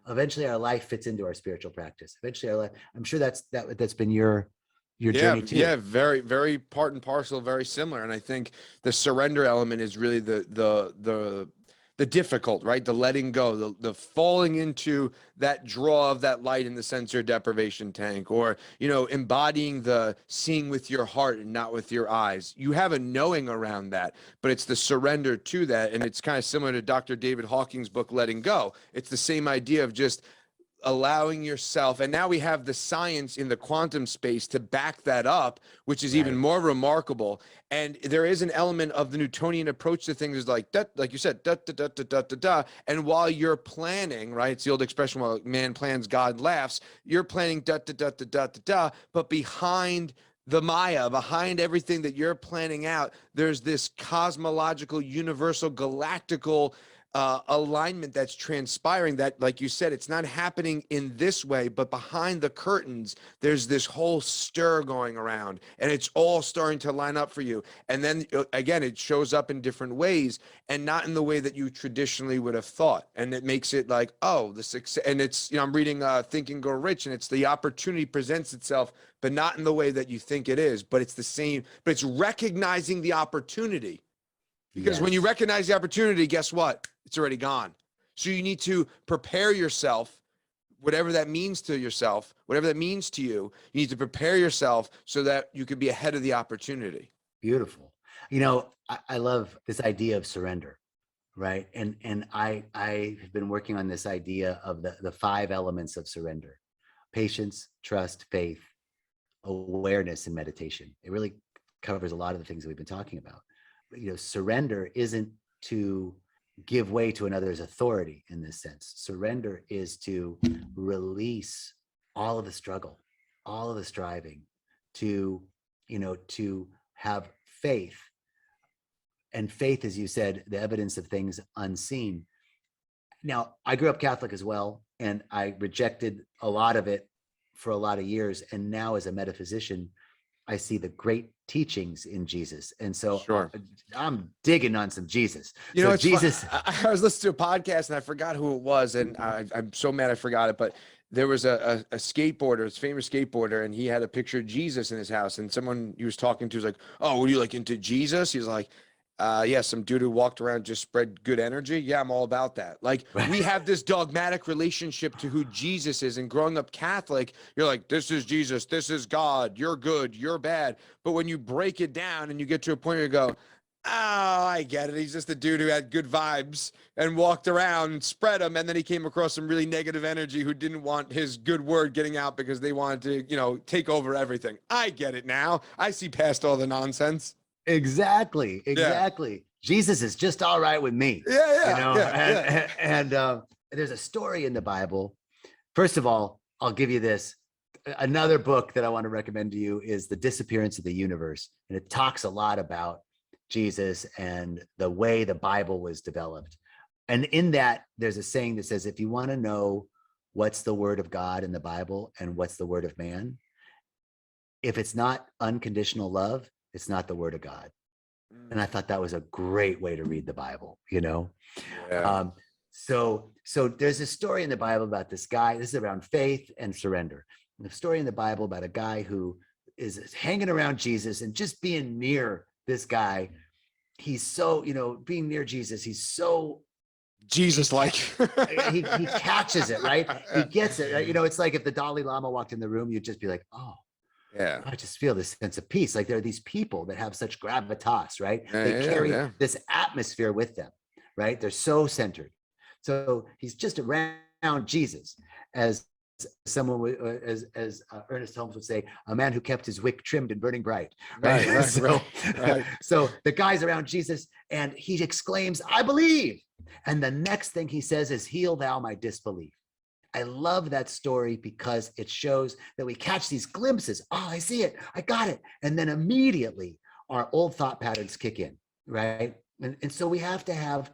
eventually our life fits into our spiritual practice. Eventually our life, I'm sure that's been your journey too. Yeah, very, very part and parcel, very similar. And I think the surrender element is really the difficult, right? The letting go, the falling into that draw of that light in the sensor deprivation tank, or, embodying the seeing with your heart and not with your eyes. You have a knowing around that, but it's the surrender to that. And it's kind of similar to Dr. David Hawking's book, Letting Go. It's the same idea of just allowing yourself, and now we have the science in the quantum space to back that up, which is even more remarkable. And there is an element of the Newtonian approach to things, is like that, like you said, da, da, da, da, da, da, da. And while you're planning, right, it's the old expression, while man plans, God laughs. You're planning da, da, da, da, da, da, da, but behind the Maya, behind everything that you're planning out, there's this cosmological, universal, galactical alignment that's transpiring, that, like you said, it's not happening in this way, but behind the curtains, there's this whole stir going around, and it's all starting to line up for you. And then again, it shows up in different ways, and not in the way that you traditionally would have thought. And it makes it like, oh, the success. And it's, I'm reading Think and Grow Rich, and it's the opportunity presents itself, but not in the way that you think it is. But it's the same, but it's recognizing the opportunity. Because when you recognize the opportunity, guess what? It's already gone. So you need to prepare yourself, whatever that means to yourself, whatever that means to you, you need to prepare yourself so that you could be ahead of the opportunity. Beautiful. I love this idea of surrender, right? And I have been working on this idea of the 5 elements of surrender: patience, trust, faith, awareness, and meditation. It really covers a lot of the things that we've been talking about. Surrender isn't to give way to another's authority in this sense. Surrender is to release all of the struggle, all of the striving, to have faith. And faith, as you said, the evidence of things unseen. Now, I grew up Catholic as well, and I rejected a lot of it for a lot of years. And now, as a metaphysician, I see the great teachings in Jesus. And so I'm digging on some Jesus. Jesus. I was listening to a podcast and I forgot who it was. And I'm so mad I forgot it. But there was a skateboarder, a famous skateboarder, and he had a picture of Jesus in his house. And someone he was talking to was like, "Oh, were you like into Jesus?" He's like, yeah, some dude who walked around, just spread good energy. Yeah, I'm all about that. Like, we have this dogmatic relationship to who Jesus is. And growing up Catholic, you're like, this is Jesus, this is God, you're good, you're bad. But when you break it down and you get to a point where you go, oh, I get it. He's just a dude who had good vibes and walked around and spread them. And then he came across some really negative energy who didn't want his good word getting out because they wanted to, take over everything. I get it now. I see past all the nonsense. Exactly. Yeah. Jesus is just all right with me. And there's a story in the Bible. First of all, I'll give you this. Another book that I want to recommend to you is The Disappearance of the Universe. And it talks a lot about Jesus and the way the Bible was developed. And in that, there's a saying that says, if you want to know what's the word of God in the Bible and what's the word of man, if it's not unconditional love, it's not the word of God. And I thought that was a great way to read the Bible, So there's a story in the Bible about this guy. This is around faith and surrender. And the story in the Bible about a guy who is hanging around Jesus and just being near this guy. He's so, being near Jesus, he's so Jesus-like. he catches it, right? He gets it. It's like if the Dalai Lama walked in the room, you'd just be like, oh, yeah, I just feel this sense of peace. Like there are these people that have such gravitas, right? They carry this atmosphere with them, right? They're so centered. So he's just around Jesus, as someone, as Ernest Holmes would say, a man who kept his wick trimmed and burning bright. Right. So the guy's around Jesus, and he exclaims, "I believe." And the next thing he says is, "Heal thou my disbelief." I love that story because it shows that we catch these glimpses. Oh, I see it. I got it. And then immediately our old thought patterns kick in, right? And so we have to have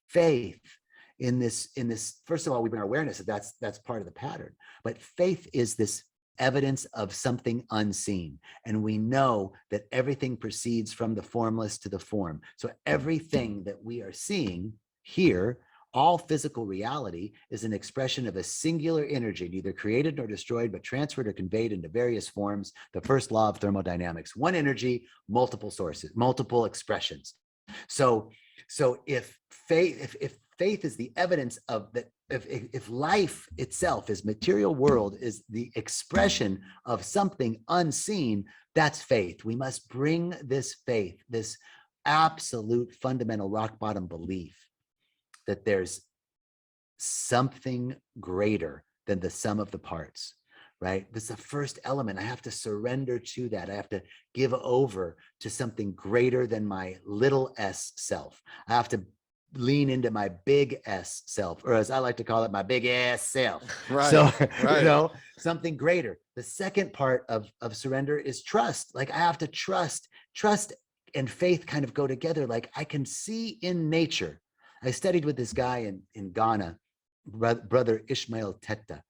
faith in this. First of all, we bring our awareness that that's part of the pattern. But faith is this evidence of something unseen. And we know that everything proceeds from the formless to the form. So everything that we are seeing here All physical reality is an expression of a singular energy, neither created nor destroyed, but transferred or conveyed into various forms. The first law of thermodynamics: one energy, multiple sources, multiple expressions. So if faith is the evidence of that, if life itself is material world is the expression of something unseen, that's faith. We must bring this faith, this absolute fundamental rock bottom belief that there's something greater than the sum of the parts, right? This is the first element. I have to surrender to that. I have to give over to something greater than my little s self. I have to lean into my big S self, or as I like to call it, my big ass self. Right. So, Right. something greater. The second part of surrender is trust. Like I have to trust and faith kind of go together. Like I can see in nature. I studied with this guy in Ghana, brother Ishmael Teta.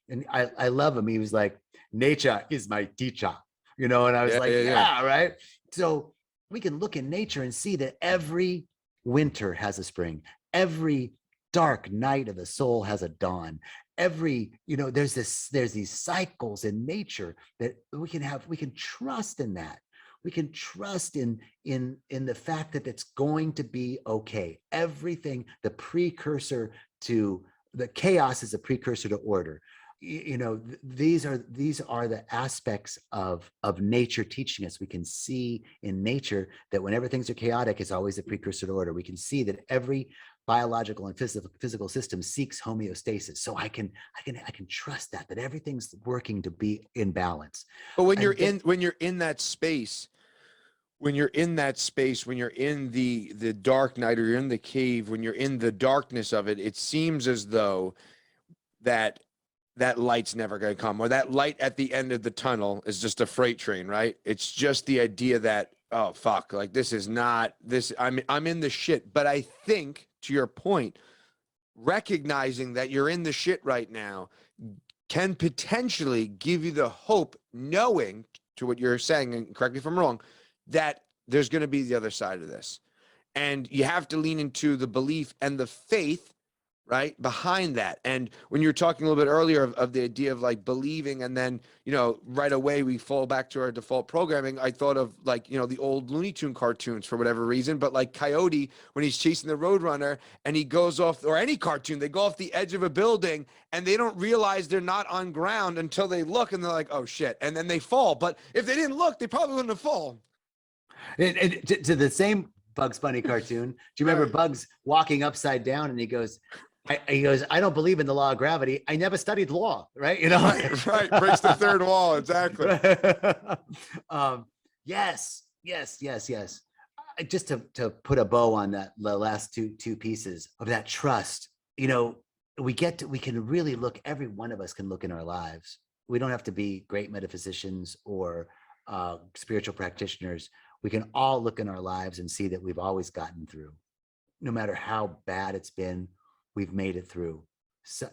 And I love him. He was like, nature is my teacher, and I was like, yeah, right. So we can look in nature and see that every winter has a spring. Every dark night of the soul has a dawn. Every, there's these cycles in nature that we can trust in that. We can trust in the fact that it's going to be okay. Everything, the precursor to the chaos is a precursor to order. These are the aspects of nature teaching us. We can see in nature that whenever things are chaotic, it's always a precursor to order. We can see that every biological and physical system seeks homeostasis. So I can trust that everything's working to be in balance. But when you're in that space, when you're in the dark night, or you're in the cave, when you're in the darkness of it, it seems as though that light's never going to come, or that light at the end of the tunnel is just a freight train, right? It's just the idea that, oh fuck, like this is not this. I'm in the shit. But I think, to your point, recognizing that you're in the shit right now can potentially give you the hope, knowing, to what you're saying, and correct me if I'm wrong, that there's going to be the other side of this. And you have to lean into the belief and the faith, right, behind that. And when you were talking a little bit earlier of the idea of like believing, and then, right away we fall back to our default programming, I thought of like, the old Looney Tune cartoons for whatever reason, but like Coyote, when he's chasing the Roadrunner and he goes off, or any cartoon, they go off the edge of a building and they don't realize they're not on ground until they look and they're like, oh shit. And then they fall. But if they didn't look, they probably wouldn't have fallen. To the same Bugs Bunny cartoon, do you remember Bugs walking upside down and he goes, I don't believe in the law of gravity. I never studied law, right? Right. Breaks the third wall. Exactly. Yes. Just to put a bow on that, the last two pieces of that trust, we can really look, every one of us can look in our lives. We don't have to be great metaphysicians or spiritual practitioners. We can all look in our lives and see that we've always gotten through. No matter how bad it's been, we've made it through. So,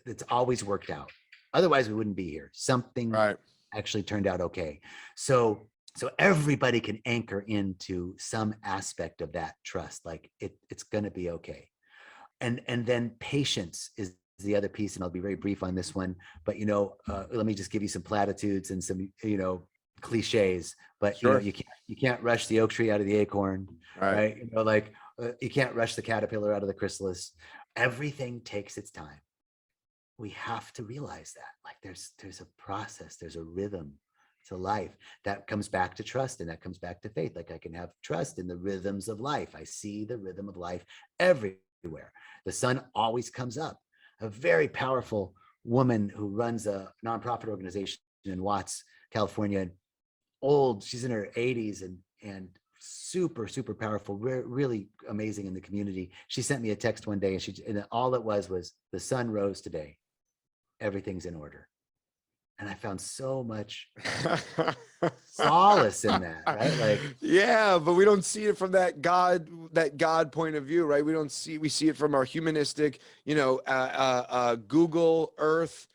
it's always worked out. Otherwise, we wouldn't be here. Something actually turned out okay. So everybody can anchor into some aspect of that trust, like it's going to be okay. And then patience is the other piece, and I'll be very brief on this one. But let me just give you some platitudes and some cliches. But you can't rush the oak tree out of the acorn, right? You can't rush the caterpillar out of the chrysalis. Everything takes its time. We have to realize that. Like there's a process, there's a rhythm to life that comes back to trust, and that comes back to faith. Like I can have trust in the rhythms of life. I see the rhythm of life everywhere. The sun always comes up. A very powerful woman who runs a nonprofit organization in Watts, California, she's in her 80s and super, super powerful, really amazing in the community. She sent me a text one day, and all it was the sun rose today. Everything's in order. And I found so much solace in that, right? Like, yeah, but we don't see it from that God point of view, right? We see it from our humanistic, Google Earth,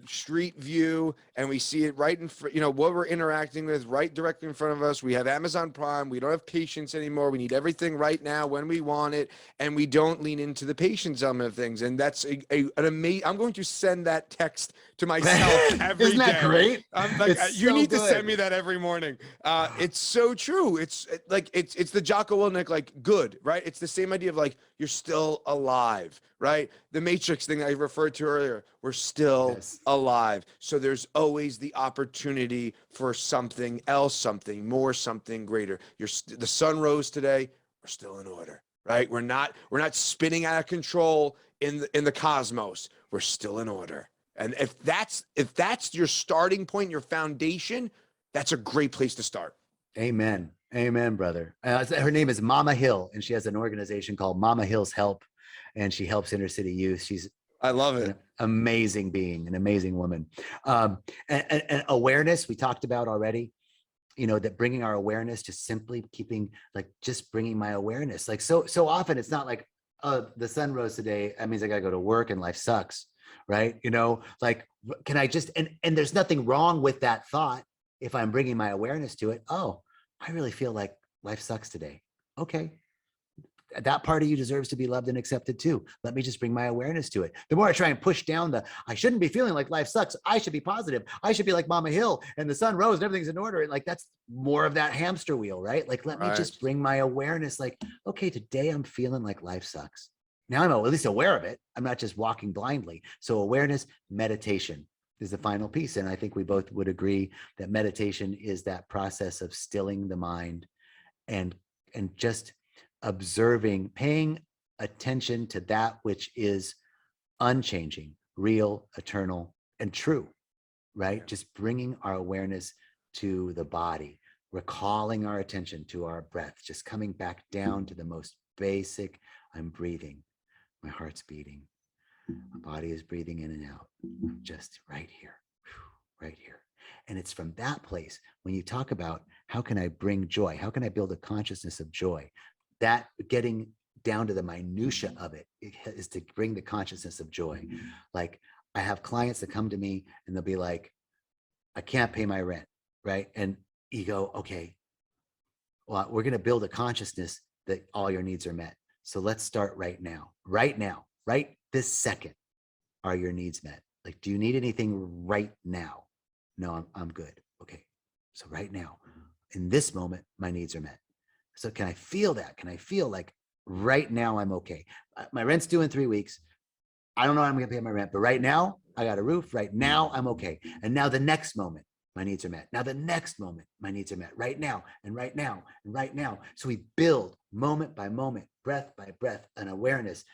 street view, and we see it right in front, you know, what we're interacting with right directly in front of us. We have Amazon Prime. We don't have patience anymore. We need everything right now when we want it, and we don't lean into the patience element of things. And that's an amazing. I'm going to send that text to myself every Isn't that day. great? I'm like, It's you so need to good. send me that every morning. It's so true. It's the Jocko Willink, like, good, right? It's the same idea of like, you're still alive, right? The Matrix thing I referred to earlier, we're still Yes. alive. So there's always the opportunity for something else, something more, something greater. The sun rose today, we're still in order, right? We're not spinning out of control in the cosmos. We're still in order. And if that's your starting point, your foundation, that's a great place to start. Amen. Amen, brother. Her name is Mama Hill, and she has an organization called Mama Hill's Help, and she helps inner city youth. She's I love an it. amazing being, an amazing woman. And awareness, we talked about already, you know, that bringing our awareness to simply keeping, like, just bringing my awareness. Like, so often it's not like, oh, the sun rose today, that means I gotta go to work and life sucks, right? You know, like, can I just, and there's nothing wrong with that thought if I'm bringing my awareness to it. Oh, I really feel like life sucks today. Okay, that part of you deserves to be loved and accepted too. Let me just bring my awareness to it. The more I try and push down I shouldn't be feeling like life sucks. I should be positive. I should be like Mama Hill and the sun rose and everything's in order. And like, that's more of that hamster wheel, right? Like, let me just bring my awareness. Like, okay, today I'm feeling like life sucks. Now I'm at least aware of it. I'm not just walking blindly. So awareness, meditation is the final piece. And I think we both would agree that meditation is that process of stilling the mind and just observing, paying attention to that which is unchanging, real, eternal, and true, right? Yeah. Just bringing our awareness to the body, recalling our attention to our breath, just coming back down to the most basic. I'm breathing, my heart's beating, my body is breathing in and out. I'm just right here, right here. And it's from that place, when you talk about how can I bring joy, how can I build a consciousness of joy, that getting down to the minutia of it is to bring the consciousness of joy. Like, I have clients that come to me and they'll be like, I can't pay my rent, right? And you go, okay, well, we're going to build a consciousness that all your needs are met. So let's start right now, right this second. Are your needs met? Like, do you need anything right now? No, I'm good. Okay. So right now, in this moment, my needs are met. So can I feel that? Can I feel like right now I'm okay? My rent's due in 3 weeks. I don't know how I'm going to pay my rent, but right now I got a roof. Right now I'm okay. And now the next moment, my needs are met. Now the next moment, my needs are met. Right now and right now and right now. So we build moment by moment, breath by breath, an awareness.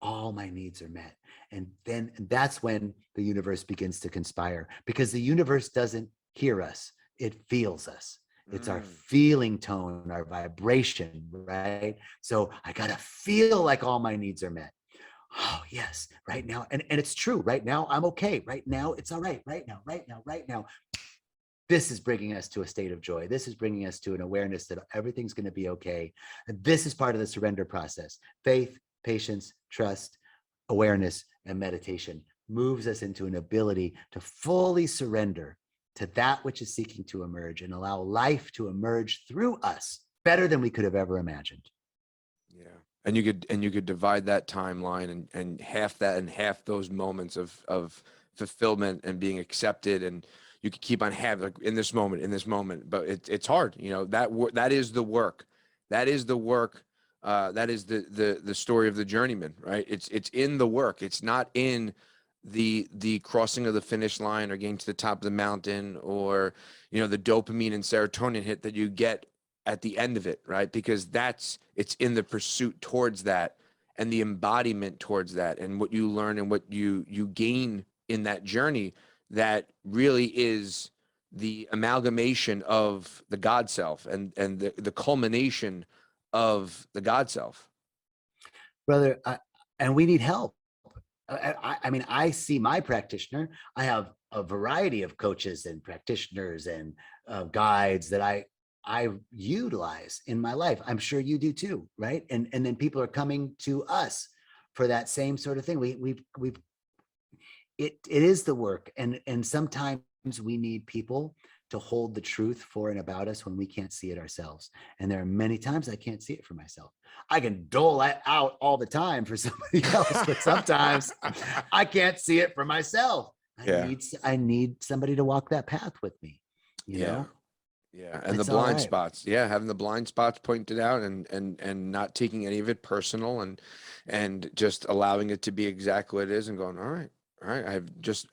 All my needs are met. And then that's when the universe begins to conspire, because the universe doesn't hear us. It feels us. It's our feeling tone, our vibration, right? So I got to feel like all my needs are met. Oh, yes, right now. And it's true. Right now, I'm okay. Right now, it's all right. Right now, right now, right now. This is bringing us to a state of joy. This is bringing us to an awareness that everything's going to be okay. And this is part of the surrender process. Faith, patience, trust, awareness, and meditation moves us into an ability to fully surrender to that which is seeking to emerge and allow life to emerge through us better than we could have ever imagined. Yeah. And you could divide that timeline and half that and half those moments of fulfillment and being accepted, and you could keep on having, like, in this moment, but it's hard, you know, that is the work. That is the work. That is the story of the journeyman, right? It's in the work. It's not in the crossing of the finish line or getting to the top of the mountain, or, you know, the dopamine and serotonin hit that you get at the end of it, right? Because it's in the pursuit towards that and the embodiment towards that, and what you learn and what you gain in that journey, that really is the amalgamation of the God self and the culmination of the God self. Brother, and we need help. I mean, I see my practitioner. I have a variety of coaches and practitioners and guides that I utilize in my life. I'm sure you do too, right? And then people are coming to us for that same sort of thing. it is the work, and sometimes we need people to hold the truth for and about us when we can't see it ourselves. And there are many times I can't see it for myself. I can dole it out all the time for somebody else, but sometimes I can't see it for myself. I need somebody to walk that path with me, you know? Yeah. And It's the blind all right. spots. Yeah. Having the blind spots pointed out and not taking any of it personal and just allowing it to be exactly what it is and going, all right.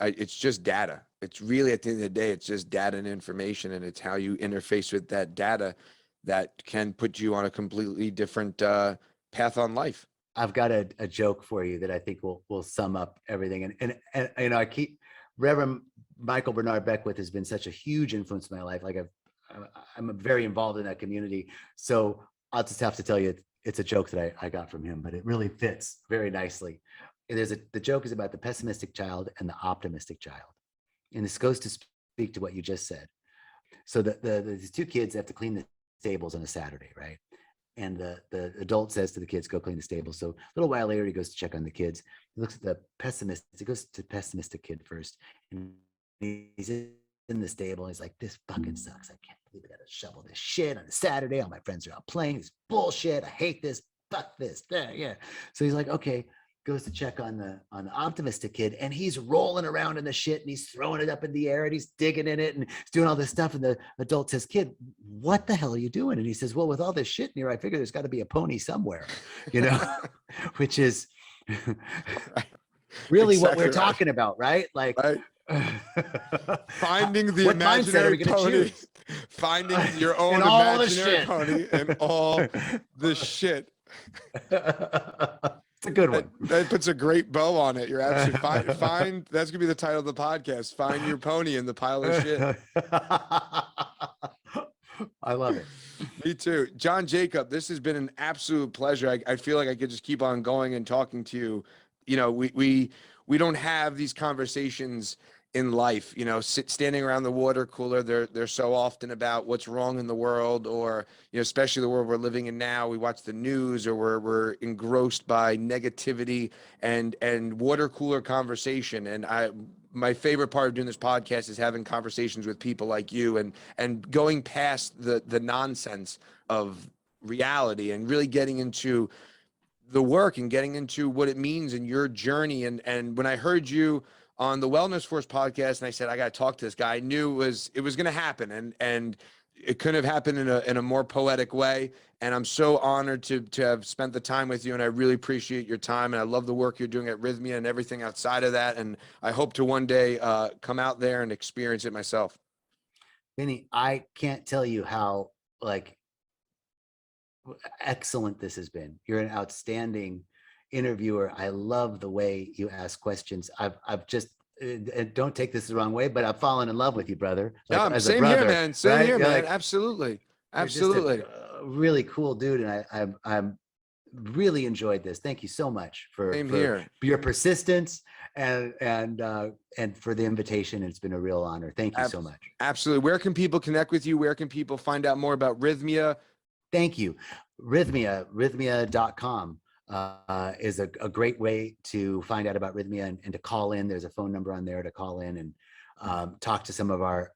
It's just data. It's really, at the end of the day, it's just data and information, and it's how you interface with that data that can put you on a completely different path on life. I've got a joke for you that I think will sum up everything. And you know, Reverend Michael Bernard Beckwith has been such a huge influence in my life. Like I'm very involved in that community. So I'll just have to tell you, it's a joke that I got from him, but it really fits very nicely. The joke is about the pessimistic child and the optimistic child. And this goes to speak to what you just said. So the two kids have to clean the stables on a Saturday, right? And the adult says to the kids, go clean the stables. So a little while later, he goes to check on the kids. He looks at the pessimist. He goes to the pessimistic kid first. And he's in the stable. He's like, this fucking sucks. I can't believe I got to shovel this shit on a Saturday. All my friends are out playing. This bullshit. I hate this. Fuck this. Yeah. So he's like, okay. Goes to check on the optimistic kid, and he's rolling around in the shit, and he's throwing it up in the air, and he's digging in it, and he's doing all this stuff. And the adult says, kid, what the hell are you doing? And he says, well, with all this shit in here, I figure there's got to be a pony somewhere, you know, which is really what we're talking about, right? Like finding the imaginary pony, finding your own imaginary pony, and all the shit. It's a good one. That puts a great bow on it. You're absolutely fine. That's gonna be the title of the podcast. Find your pony in the pile of shit. I love it. Me too. John Jacob, this has been an absolute pleasure. I feel like I could just keep on going and talking to you. You know, we don't have these conversations in life, you know, standing around the water cooler. They're so often about what's wrong in the world, or, you know, especially the world we're living in now. We watch the news, or we're engrossed by negativity and water cooler conversation. And my favorite part of doing this podcast is having conversations with people like you and going past the nonsense of reality and really getting into the work and getting into what it means in your journey. And when I heard you on the Wellness Force podcast, and I said, I got to talk to this guy, I knew it was going to happen. And it couldn't have happened in a more poetic way. And I'm so honored to have spent the time with you. And I really appreciate your time. And I love the work you're doing at Rhythmia and everything outside of that. And I hope to one day come out there and experience it myself. Vinny, I can't tell you how excellent this has been. You're an outstanding interviewer. I love the way you ask questions. I've just, and don't take this the wrong way, but I've fallen in love with you, brother. Same here, man. Same here, man. Absolutely. Absolutely. You're just a really cool dude. And I'm really enjoyed this. Thank you so much for your persistence and for the invitation. It's been a real honor. Thank you so much. Absolutely. Where can people connect with you? Where can people find out more about Rhythmia? Thank you. Rhythmia.com is a great way to find out about Rhythmia and to call in. There's a phone number on there to call in and talk to some of our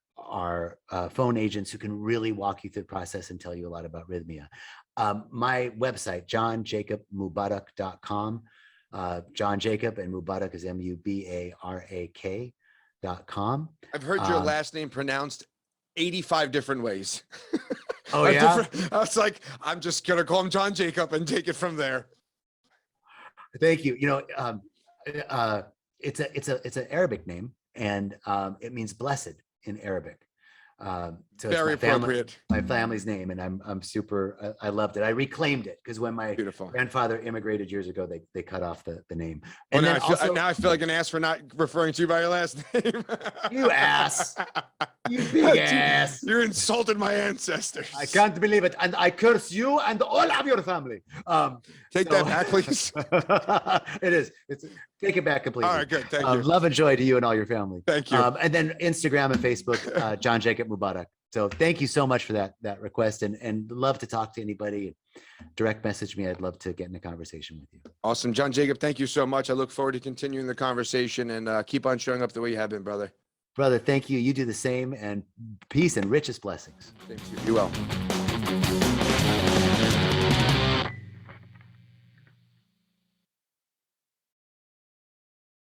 phone agents who can really walk you through the process and tell you a lot about Rhythmia. My website, johnjacobmubarak.com. John Jacob, and Mubarak is MUBARAK.com. I've heard your last name pronounced 85 different ways. Oh yeah. I was like, I'm just gonna call him John Jacob and take it from there. Thank you. You know, it's an Arabic name, and it means blessed in Arabic. So very appropriate. My family's name, and I'm super. I loved it. I reclaimed it because when my grandfather immigrated years ago, they cut off the name. And now I feel like an ass for not referring to you by your last name. You ass. You big ass. You insulted my ancestors. I can't believe it, and I curse you and all of your family. Take that back, please. It is. Take it back completely. All right, good. Thank you. Love and joy to you and all your family. Thank you. And then Instagram and Facebook, John Jacob Mubarak. So thank you so much for that request, and love to talk to anybody. Direct message me. I'd love to get in a conversation with you. Awesome. John Jacob, thank you so much. I look forward to continuing the conversation, and keep on showing up the way you have been, brother. Brother, thank you. You do the same, and peace and richest blessings. Thank you. You well.